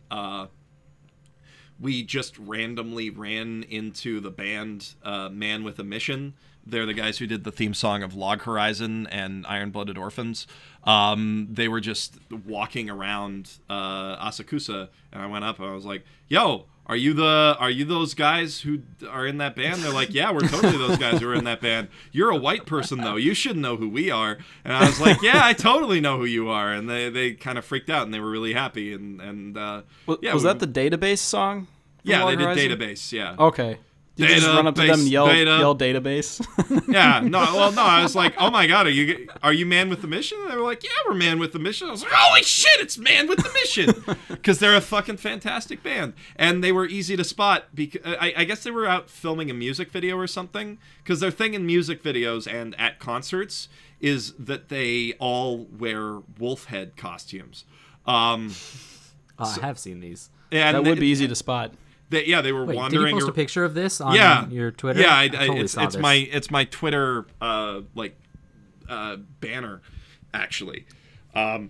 we just randomly ran into the band Man with a Mission. They're the guys who did the theme song of Log Horizon and Iron-Blooded Orphans. They were just walking around Asakusa, and I went up and I was like, "Yo, are you those guys who are in that band?" They're like, "Yeah, we're totally those guys who are in that band. You're a white person though. You should know who we are." And I was like, "Yeah, I totally know who you are." And they kind of freaked out and they were really happy. And Was that the database song? from Yeah, Log they did Horizon? database. Yeah. Okay. Did you just run up to them and yell database? Yeah, no, I was like, "Oh my god, are you Man with the Mission?" And they were like, "Yeah, we're Man with the Mission." I was like, "Holy shit, it's Man with the Mission!" Because they're a fucking fantastic band, and they were easy to spot. Because I guess they were out filming a music video or something. Because their thing in music videos and at concerts is that they all wear wolf head costumes. I have seen these. And That would be easy to spot. They were Wait, wandering. did you post a picture of this on your Twitter? Yeah, I totally saw it's this. my Twitter banner, actually. I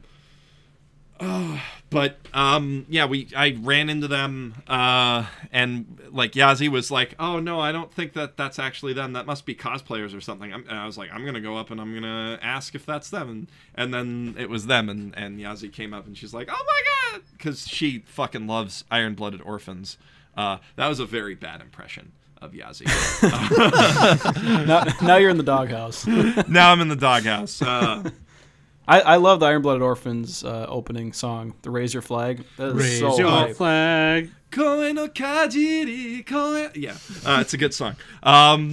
ran into them, and like Yazi was like, "Oh no, I don't think that's actually them. That must be cosplayers or something." And I was like, "I'm gonna go up and I'm gonna ask if that's them," and then it was them, and Yazi came up and she's like, "Oh my god," because she fucking loves Iron-Blooded Orphans. That was a very bad impression of Yazi. Now you're in the doghouse. Now I'm in the doghouse. I love the Iron-Blooded Orphans opening song, the Raise Your Flag. That is Raise so your hype. flag. Koe no kajiri, koe... Yeah, it's a good song.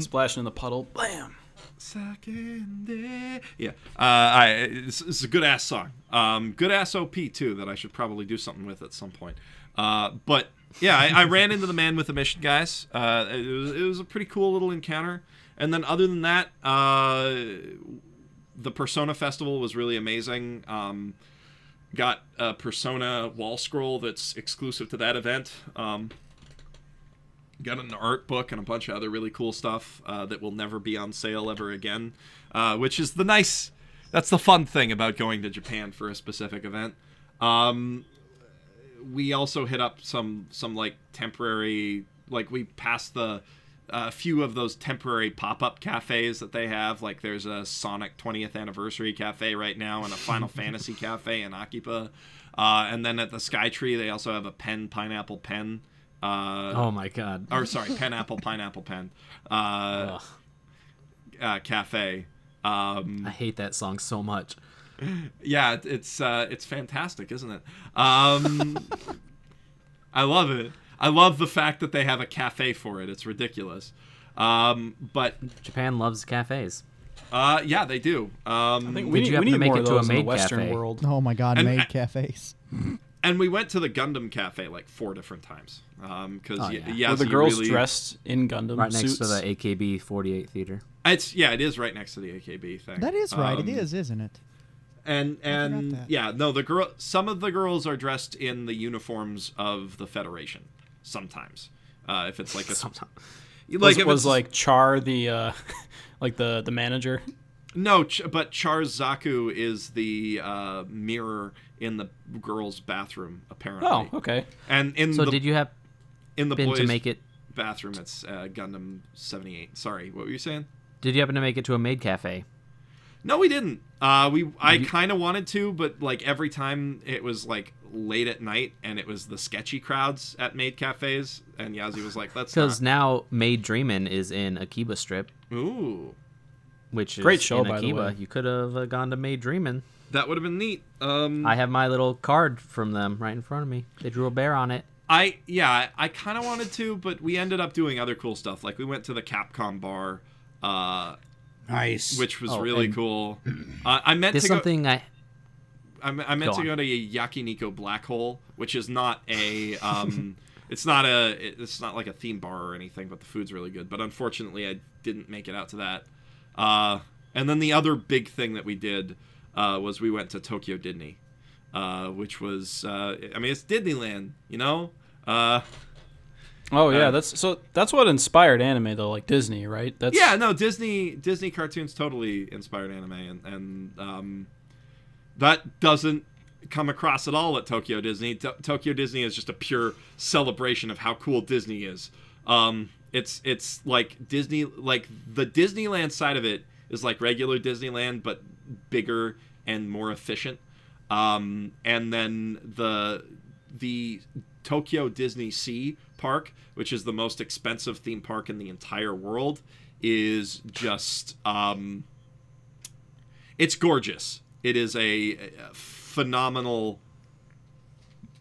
Splashing in the puddle. Blam. Sakende. Yeah, it's a good ass song. Good ass OP too that I should probably do something with at some point. But yeah, I ran into the Man with a Mission guys. It was a pretty cool little encounter. And then other than that, the Persona Festival was really amazing. Got a Persona wall scroll that's exclusive to that event. Got an art book and a bunch of other really cool stuff that will never be on sale ever again, which is that's the fun thing about going to Japan for a specific event. We also hit up some like temporary, like we passed the a few of those temporary pop-up cafes that they have. Like there's a Sonic 20th anniversary cafe right now and a Final Fantasy cafe in Akiba. And then at the Skytree, they also have a pineapple pen. Oh my god. Or sorry, pineapple pen. Cafe. I hate that song so much. Yeah, it's fantastic, isn't it? I love it. I love the fact that they have a cafe for it. It's ridiculous. But Japan loves cafes. yeah, they do. I think we Did you need, we happen to need make more it of to a those in the maid Western cafe? world. Oh my god, And maid I- cafes. And we went to the Gundam cafe like 4 different times. Because Oh, yeah. yeah, Were the girls dressed in Gundam Right next suits? to the AKB 48 theater. it is right next to the AKB thing. That is right. It is, isn't it? And that. yeah, no, some of the girls are dressed in the uniforms of the Federation. Sometimes, if it's like a Sometimes. like if was it's, like Char the like the manager. no, but Charzaku is the mirror in the girls' bathroom apparently. Oh, okay. And in So the did you have in the been boys' to make it? bathroom, it's Gundam 78. Sorry, what were you saying? Did you happen to make it to a maid cafe? No, we didn't. I kind of wanted to, but like every time it was like late at night and it was the sketchy crowds at maid cafes, and Yazi was like, "Let's Because not." now Maid Dreamin' is in Akiba Strip, Ooh, which is Great show, in by the Akiba. way. You could have gone to Maid Dreamin'. that would have been neat. I have my little card from them right in front of me. They drew a bear on it. I kind of wanted to, but we ended up doing other cool stuff. Like we went to the Capcom bar, Nice. which was Oh, really and cool. I meant There's to go. something I meant Go to on. go to a Yakiniko Black Hole, which is not a it's not like a theme bar or anything, but the food's really good. But unfortunately, I didn't make it out to that. And then the other big thing that we did was we went to Tokyo Disney, which was it's Disneyland, you know. Oh yeah, that's what inspired anime though, like Disney, right? That's Yeah, no, Disney cartoons totally inspired anime, and that doesn't come across at all at Tokyo Disney. Tokyo Disney is just a pure celebration of how cool Disney is. It's like Disney, like the Disneyland side of it is like regular Disneyland, but bigger and more efficient. And then the Tokyo Disney Sea Park, which is the most expensive theme park in the entire world, is just it's gorgeous. It is a phenomenal.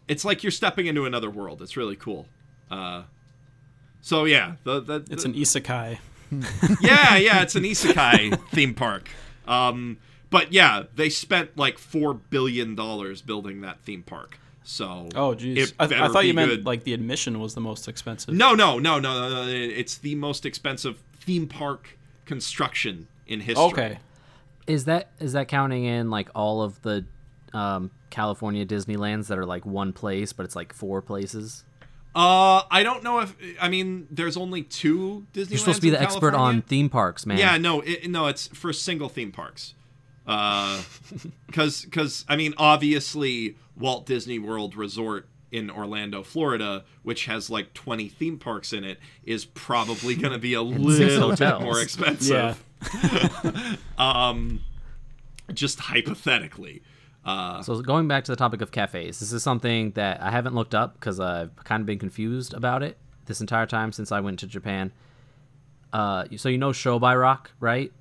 It's like you're stepping into another world. It's really cool. So yeah, it's an isekai. yeah, it's an isekai theme park. But yeah, they spent like $4 billion building that theme park. So Oh jeez, I thought you meant like the admission was the most expensive. No. It's the most expensive theme park construction in history. Okay. is that counting in like all of the California Disneylands that are like one place, but it's like 4 places? I don't know if there's only 2 Disneylands. You're supposed to be in the expert California. on theme parks, man. Yeah, no, it's for single theme parks. Because obviously Walt Disney World Resort in Orlando, Florida, which has like 20 theme parks in it, is probably going to be a little bit hotels. more expensive. Just hypothetically. So going back to the topic of cafes, this is something that I haven't looked up because I've kind of been confused about it this entire time since I went to Japan. So you know Show by Rock, right?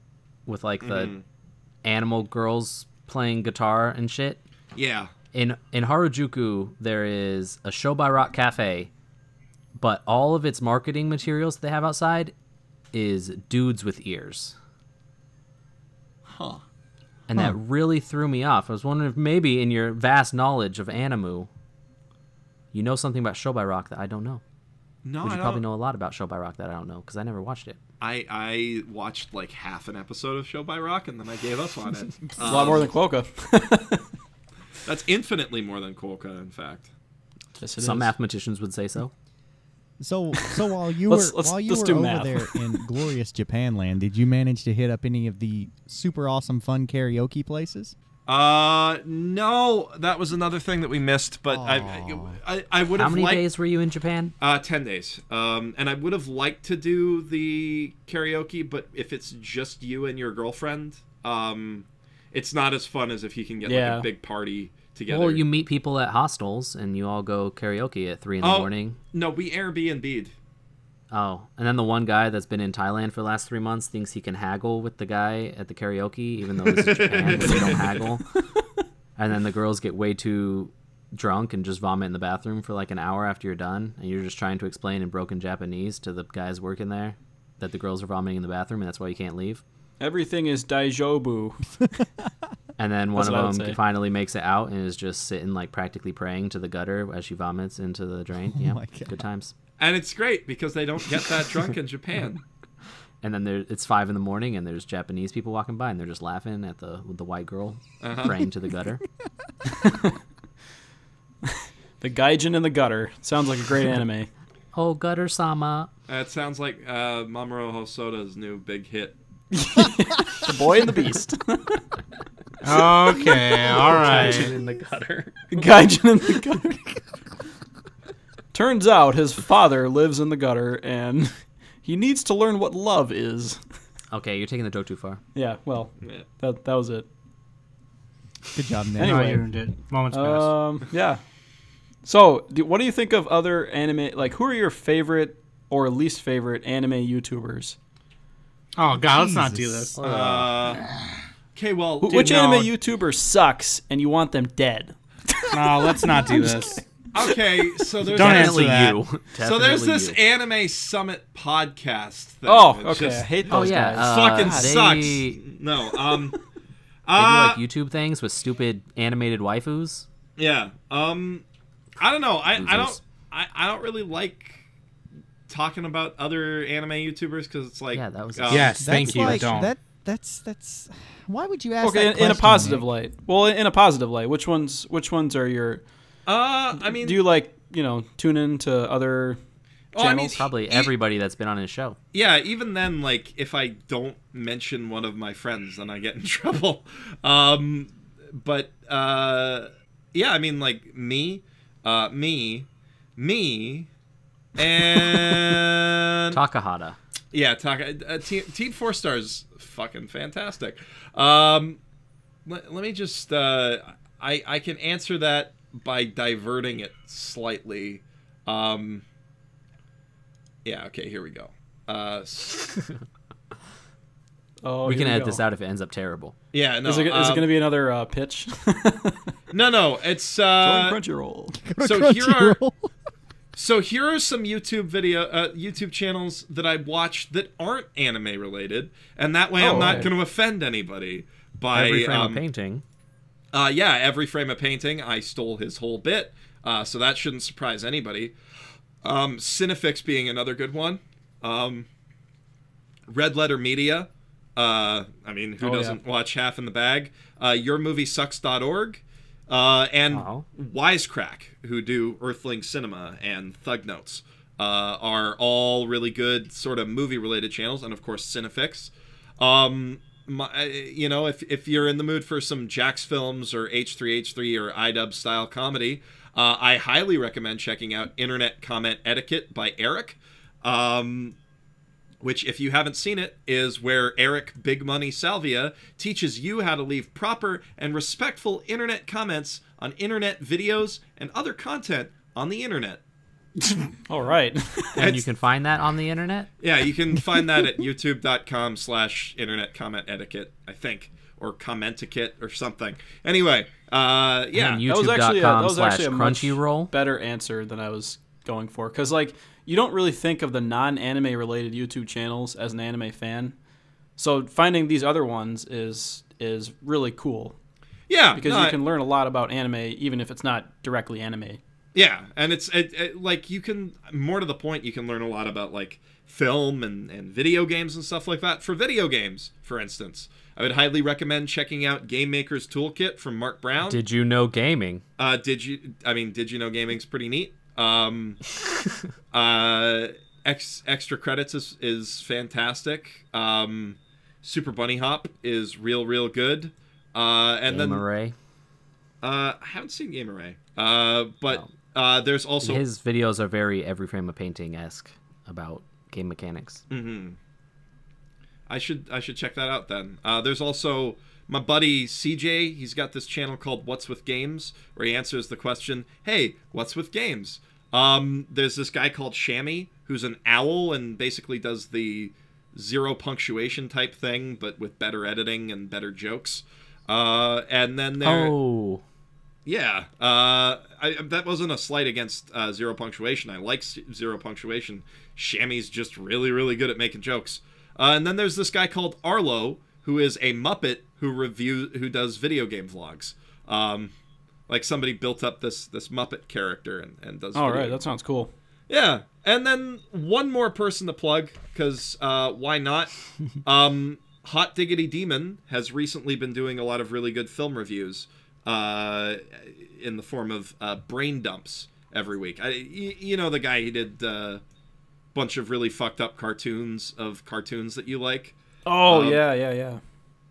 With like the animal girls playing guitar and shit. Yeah. In Harajuku, there is a Show by Rock cafe, but all of its marketing materials that they have outside is dudes with ears. Huh. And that really threw me off. I was wondering if maybe in your vast knowledge of animu, you know something about Show by Rock that I don't know. No, But I you probably don't. know a lot about Show by Rock that I don't know because I never watched it. I watched like half an episode of Show by Rock and then I gave up on it. A lot more than Quokka. That's infinitely more than Quokka, in fact. Yes, it Some is. mathematicians would say so. So while you Let's were do over math. there in glorious Japanland, did you manage to hit up any of the super awesome fun karaoke places? No, that was another thing that we missed, but I would have How many liked... days were you in Japan? 10 days. And I would have liked to do the karaoke, but if it's just you and your girlfriend, it's not as fun as if you can get like a big party together. Well, you meet people at hostels and you all go karaoke at 3 in the morning. No, we Airbnb'd. Oh, and then the one guy that's been in Thailand for the last 3 months thinks he can haggle with the guy at the karaoke, even though this is Japan, where they don't haggle. And then the girls get way too drunk and just vomit in the bathroom for like an hour after you're done, and you're just trying to explain in broken Japanese to the guys working there that the girls are vomiting in the bathroom, and that's why you can't leave. Everything is daijobu. And then one That's what I of would them say. finally makes it out and is just sitting like practically praying to the gutter as she vomits into the drain. Oh Yeah, my God. good times. And it's great because they don't get that drunk in Japan. And then it's 5 in the morning, and there's Japanese people walking by, and they're just laughing at with the white girl praying to the gutter. The Gaijin in the Gutter. Sounds like a great anime. Oh, gutter sama. It sounds like Mamoru Hosoda's new big hit. The Boy and the Beast. Okay, all right. In the gutter. Gaijin in the Gutter. Turns out his father lives in the gutter, and he needs to learn what love is. Okay, you're taking the joke too far. Yeah, well, Yeah. that was it. Good job, Nick. Anyway. No, you ruined it. Moments passed. Yeah. So, what do you think of other anime? Like, who are your favorite or least favorite anime YouTubers? Oh God, let's not do Jesus. this. Okay, well, Which no. anime YouTuber sucks and you want them dead? No, let's not do this. okay, so there's Don't this, answer that. you. so there's Definitely this you. Anime Summit podcast thing. Oh, It's okay. I just hate Oh those yeah, guys. fucking they, sucks. No, They do like YouTube things with stupid animated waifus. yeah. I don't know. I Losers. don't really like talking about other anime YouTubers because it's like Yeah, that was- Yes, thank you. Like, Don't. That's. Why would you ask Okay, that in a question, positive Nick? light. Well, in a positive light, which ones are your? I mean, Do you like tune in to other well, I mean, channels? Probably everybody that's been on his show. yeah, even then, like if I don't mention one of my friends, then I get in trouble. But yeah, I mean, like me, and Takahata. yeah, Team 4 Stars, fucking fantastic. Let me just I can answer that by diverting it slightly. Yeah, okay, here we go. Oh, We can here edit go. this out if it ends up terrible. Yeah, no. Is it going to be another pitch? No, it's Join Crunchyroll. So here are some YouTube channels that I watch that aren't anime related, and that way I'm not okay. going to offend anybody by Every frame of painting. yeah, Every Frame of Painting. I stole his whole bit, so that shouldn't surprise anybody. Cinefix being another good one. Red Letter Media. I mean, who doesn't watch Half in the Bag? YourMovieSucks.org. And Wow. Wisecrack, who do Earthling Cinema and Thug Notes, are all really good sort of movie-related channels, and of course Cinefix. If you're in the mood for some Jax Films or H3H3 or iDub style comedy, I highly recommend checking out Internet Comment Etiquette by Eric. Which, if you haven't seen it, is where Eric Big Money Salvia teaches you how to leave proper and respectful internet comments on internet videos and other content on the internet. All right. And you can find that on the internet? Yeah, you can find that at youtube.com/internet comment etiquette, I think, or commentiquette or something. Anyway, yeah. And That was actually a much youtube.com/crunchyroll. better answer than I was going for, because like you don't really think of the non-anime related YouTube channels as an anime fan, so finding these other ones is really cool. Yeah, Because you can learn a lot about anime even if it's not directly anime. Yeah, and it's like you can, more to the point, you can learn a lot about like film and video games and stuff like that. For video games, for instance, I would highly recommend checking out Game Maker's Toolkit from Mark Brown. Did you know gaming? Did you know gaming's pretty neat? Extra Credits is fantastic. Super Bunny Hop is real good. And Game then Array. I haven't seen Game Array. But there's also His videos are very every frame of painting-esque about game mechanics. Mm-hmm. I should check that out then. There's also my buddy CJ. He's got this channel called What's with Games, where he answers the question, "Hey, what's with games?" There's this guy called Shammy, who's an owl and basically does the zero punctuation type thing, but with better editing and better jokes. And then there, yeah, that wasn't a slight against zero punctuation. I like zero punctuation. Shammy's just really, really good at making jokes. And then there's this guy called Arlo, who is a Muppet who does video game vlogs. Like somebody built up this Muppet character and does. All right, that sounds cool. Yeah, and then one more person to plug, because why not? Hot Diggity Demon has recently been doing a lot of really good film reviews in the form of brain dumps every week. You know the guy, he did a bunch of really fucked up cartoons that you like. Oh, yeah.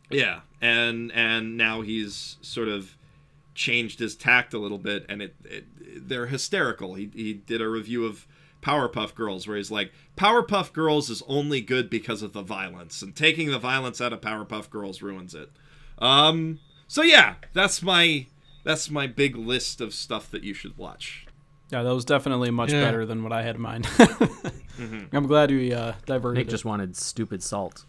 Yeah, and now he's sort of changed his tact a little bit, and they're hysterical. He did a review of Powerpuff Girls where he's like, Powerpuff Girls is only good because of the violence, and taking the violence out of Powerpuff Girls ruins it. So yeah, that's my big list of stuff that you should watch. Yeah, that was definitely much better than what I had in mind. Mm-hmm. I'm glad we diverted. Nick just wanted stupid salt.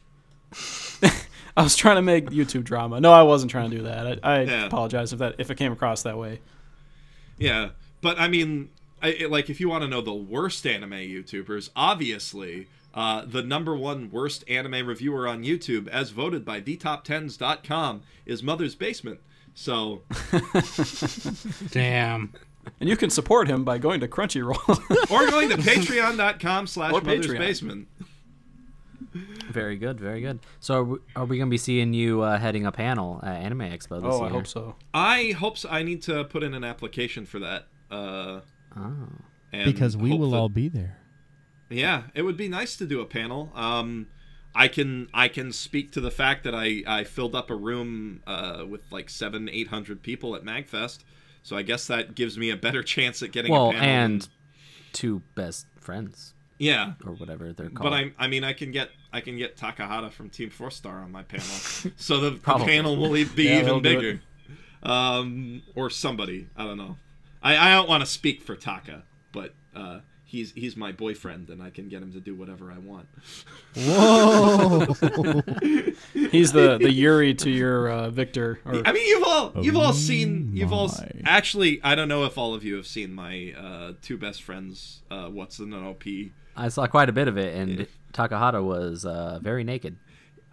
I was trying to make YouTube drama. No, I wasn't trying to do that. I apologize if it came across that way. Yeah, but I mean, if you want to know the worst anime YouTubers, obviously, the #1 worst anime reviewer on YouTube, as voted by thetop10s.com, is Mother's Basement. So, damn. And you can support him by going to Crunchyroll or going to patreon.com/Mother's Basement. Very good, very good. So are we going to be seeing you heading a panel at Anime Expo this year? I hope so. I hope so. I need to put in an application for that. Because we will all be there. Yeah, it would be nice to do a panel. I can speak to the fact that I filled up a room with like 700-800 people at MagFest, so I guess that gives me a better chance at getting a panel. And 2 best friends. Yeah, or whatever they're called. But I mean I can get Takahata from Team 4-Star on my panel, so the panel will be even bigger. Or somebody, I don't know. I don't want to speak for Taka, but he's my boyfriend, and I can get him to do whatever I want. Whoa! He's the Yuri to your Victor. I mean, you've all actually. I don't know if all of you have seen my 2 best friends. What's an OP? I saw quite a bit of it, and Takahata was very naked.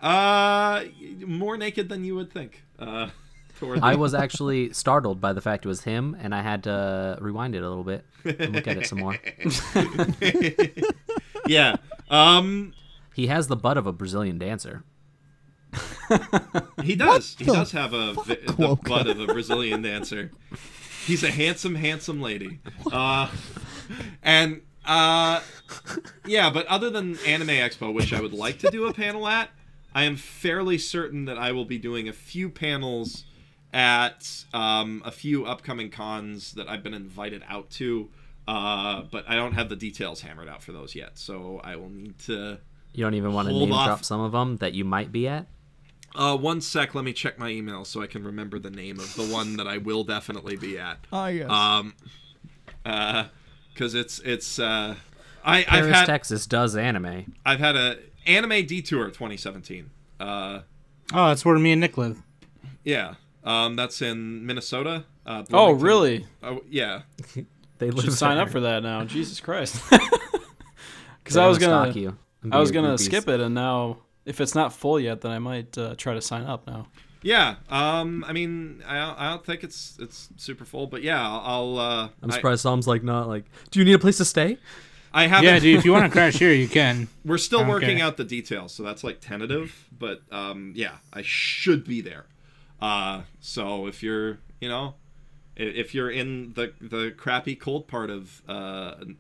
More naked than you would think. I was actually startled by the fact it was him, and I had to rewind it a little bit and look at it some more. Yeah. He has the butt of a Brazilian dancer. He does. He does have the butt of a Brazilian dancer. He's a handsome lady. Yeah, but other than Anime Expo, which I would like to do a panel at, I am fairly certain that I will be doing a few panels at a few upcoming cons that I've been invited out to, but I don't have the details hammered out for those yet, so I will need to. You don't even want to name drop some of them that you might be at? One sec, let me check my email so I can remember the name of the one that I will definitely be at. Yes. Because it's Paris, Texas does anime. I've had a Anime Detour 2017. That's where me and Nick live. Yeah. That's in Minnesota. Oh, really? Oh, yeah. They should sign up for that now. Jesus Christ. Because I was gonna skip it, and now if it's not full yet, then I might try to sign up now. Yeah. I mean, I don't think it's super full, but yeah, I'll. I'm surprised Sam's not like. Do you need a place to stay? I haven't. Yeah, dude. If you want to crash here, you can. We're still working out the details, so that's tentative. But yeah, I should be there. So if you're, if you're in the crappy cold part of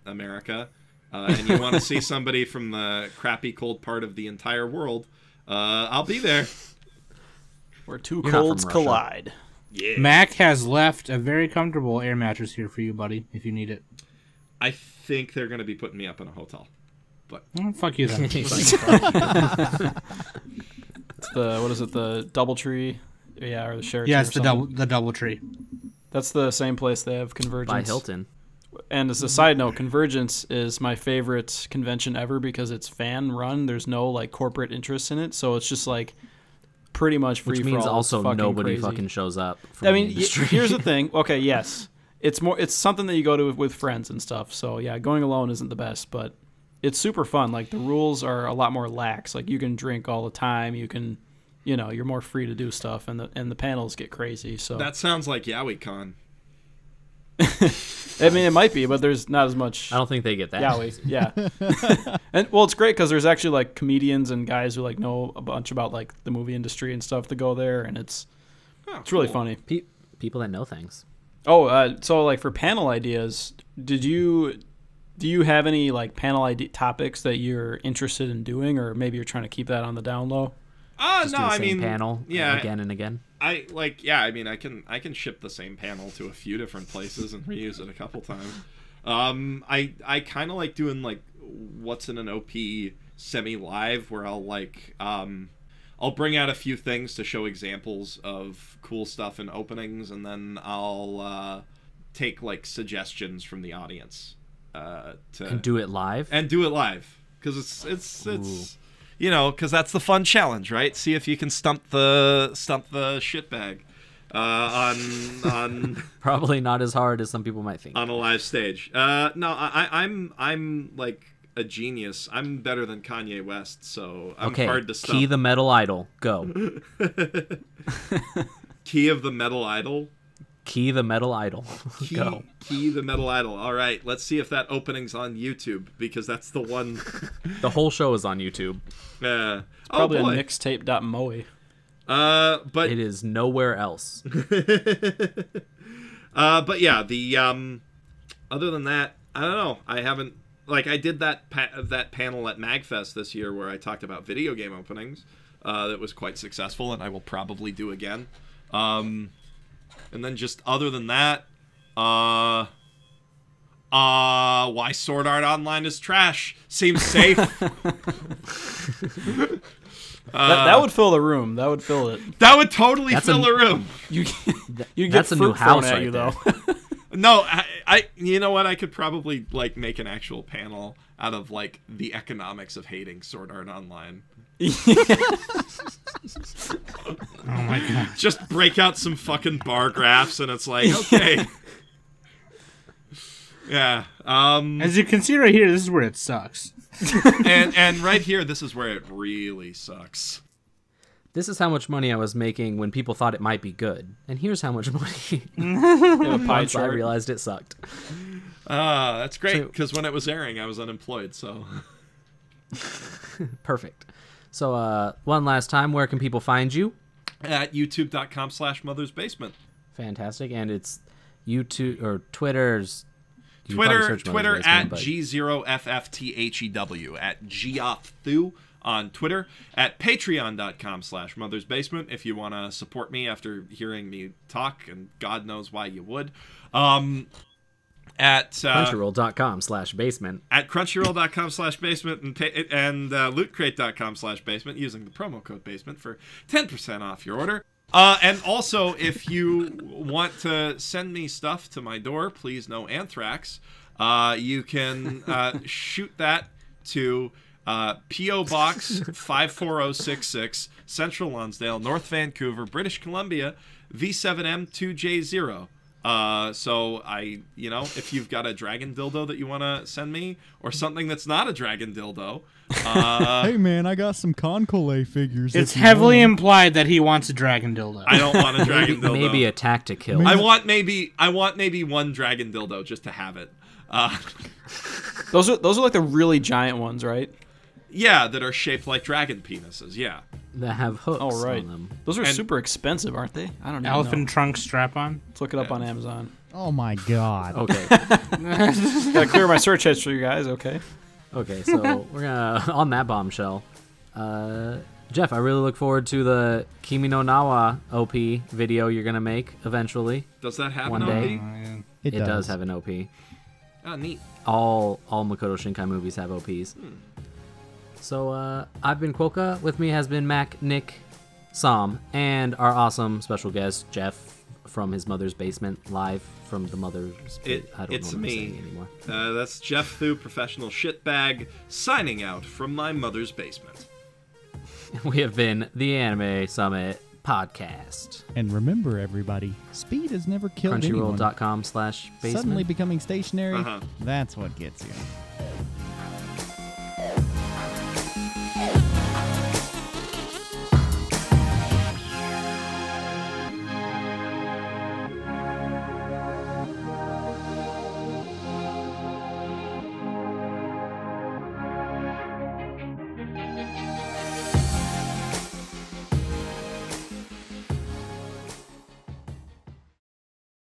America, and you want to see somebody from the crappy cold part of the entire world, I'll be there. Where two You're not from colds Russia. collide. Yeah. Mac has left a very comfortable air mattress here for you, buddy, if you need it. I think they're going to be putting me up in a hotel. Oh, fuck you then. It's the what is it? The DoubleTree, yeah, or the Sheraton. Yeah, or it's the something. double tree. That's the same place they have Convergence. By Hilton. And as a side note, Convergence is my favorite convention ever because it's fan run. There's no like corporate interest in it, so it's just like pretty much free Which for all. means It's also fucking nobody crazy. fucking shows up. From I mean, the industry. here's the thing. Okay, yes, it's something that you go to with friends and stuff. So yeah, going alone isn't the best, but it's super fun. Like the rules are a lot more lax. Like you can drink all the time. You can, you're more free to do stuff, and the panels get crazy. So That sounds like YowieCon. I mean, it might be, but there's not as much. I don't think they get that. Yowie, yeah. And well, it's great because there's actually like comedians and guys who like know a bunch about like the movie industry and stuff to go there, and it's really funny. People that know things. Oh, so like for panel ideas, do you have any like panel topics that you're interested in doing, or maybe you're trying to keep that on the down low? Just No, do the I same mean, panel yeah, again and again. I mean, I can ship the same panel to a few different places and reuse it a couple times. I kind of like doing like what's in an OP semi-live where I'll like I'll bring out a few things to show examples of cool stuff in openings, and then I'll take like suggestions from the audience And do it live. because it's because that's the fun challenge, right? See if you can stump the shitbag on Probably not as hard as some people might think. on a live stage. No, I'm like a genius. I'm better than Kanye West, so I'm Okay, hard to stump. Key the Metal Idol. Go. Key of the Metal Idol. Key the Metal Idol. Go. Key the Metal Idol. All right, let's see if that opening's on YouTube because that's the one. The whole show is on YouTube. Probably boy. on mixtape.moe. But It is nowhere else. but yeah, the other than that, I don't know. I haven't I did that panel at MagFest this year where I talked about video game openings. That was quite successful, and I will probably do again. And then just other than that, why Sword Art Online is trash. Seems safe. That would fill the room. That would fill it. That would totally fill a room. You get That's a new fruit house thrown at right you there. though. No, I you know what? I could probably make an actual panel out of the economics of hating Sword Art Online. Oh my god. Just break out some fucking bar graphs, and it's like, okay. Yeah. As you can see right here, this is where it sucks. And right here, this is where it really sucks. This is how much money I was making when people thought it might be good. And here's how much money A pie once I chart. realized it sucked. That's great, So- because when it was airing, I was unemployed, so... Perfect. So, one last time, where can people find you? At youtube.com/mothersbasement. Fantastic. And it's YouTube or Twitter's. you can probably search Twitter Mother's at Basement, G0FFTHEW, at Geoff on Twitter, at patreon.com/mothersbasement if you want to support me after hearing me talk, and God knows why you would. At Crunchyroll.com/basement. at crunchyroll.com/basement and lootcrate.com/basement using the promo code basement for 10% off your order. And also, if you want to send me stuff to my door, please no anthrax, you can shoot that to P.O. Box 54066, Central Lonsdale, North Vancouver, British Columbia, V7M2J0. So if you've got a dragon dildo that you want to send me, or something that's not a dragon dildo, Hey man, I got some Concole figures. It's if you heavily want 'em. implied that he wants a dragon dildo. I don't want a dragon dildo. Maybe a tactic kill. I want maybe one dragon dildo just to have it. Those are like the really giant ones, right? Yeah, that are shaped like dragon penises. Yeah. that have hooks Oh, right. on them. Those are And- super expensive, aren't they? I don't even Elephant know. trunk strap on. Let's look it up on Amazon. Oh my god. Okay. Gotta clear my search history, guys. Okay. Okay, so we're gonna on that bombshell. Geoff, I really look forward to the Kimi no Nawa OP video you're gonna make eventually. Does that have One an day. OP? It does have an OP. Oh, neat. All Makoto Shinkai movies have OPs. So I've been Quokka. With me has been Mac, Nick, Sam, and our awesome special guest Geoff from his mother's basement, live from the mother's. I don't It's know what I'm me. saying anymore. That's Geoff Thu, professional shitbag, signing out from my mother's basement. We have been the Anime Summit podcast. And remember, everybody, speed has never killed anyone. Crunchyroll.com/basement. Suddenly becoming stationary, Uh-huh. that's what gets you.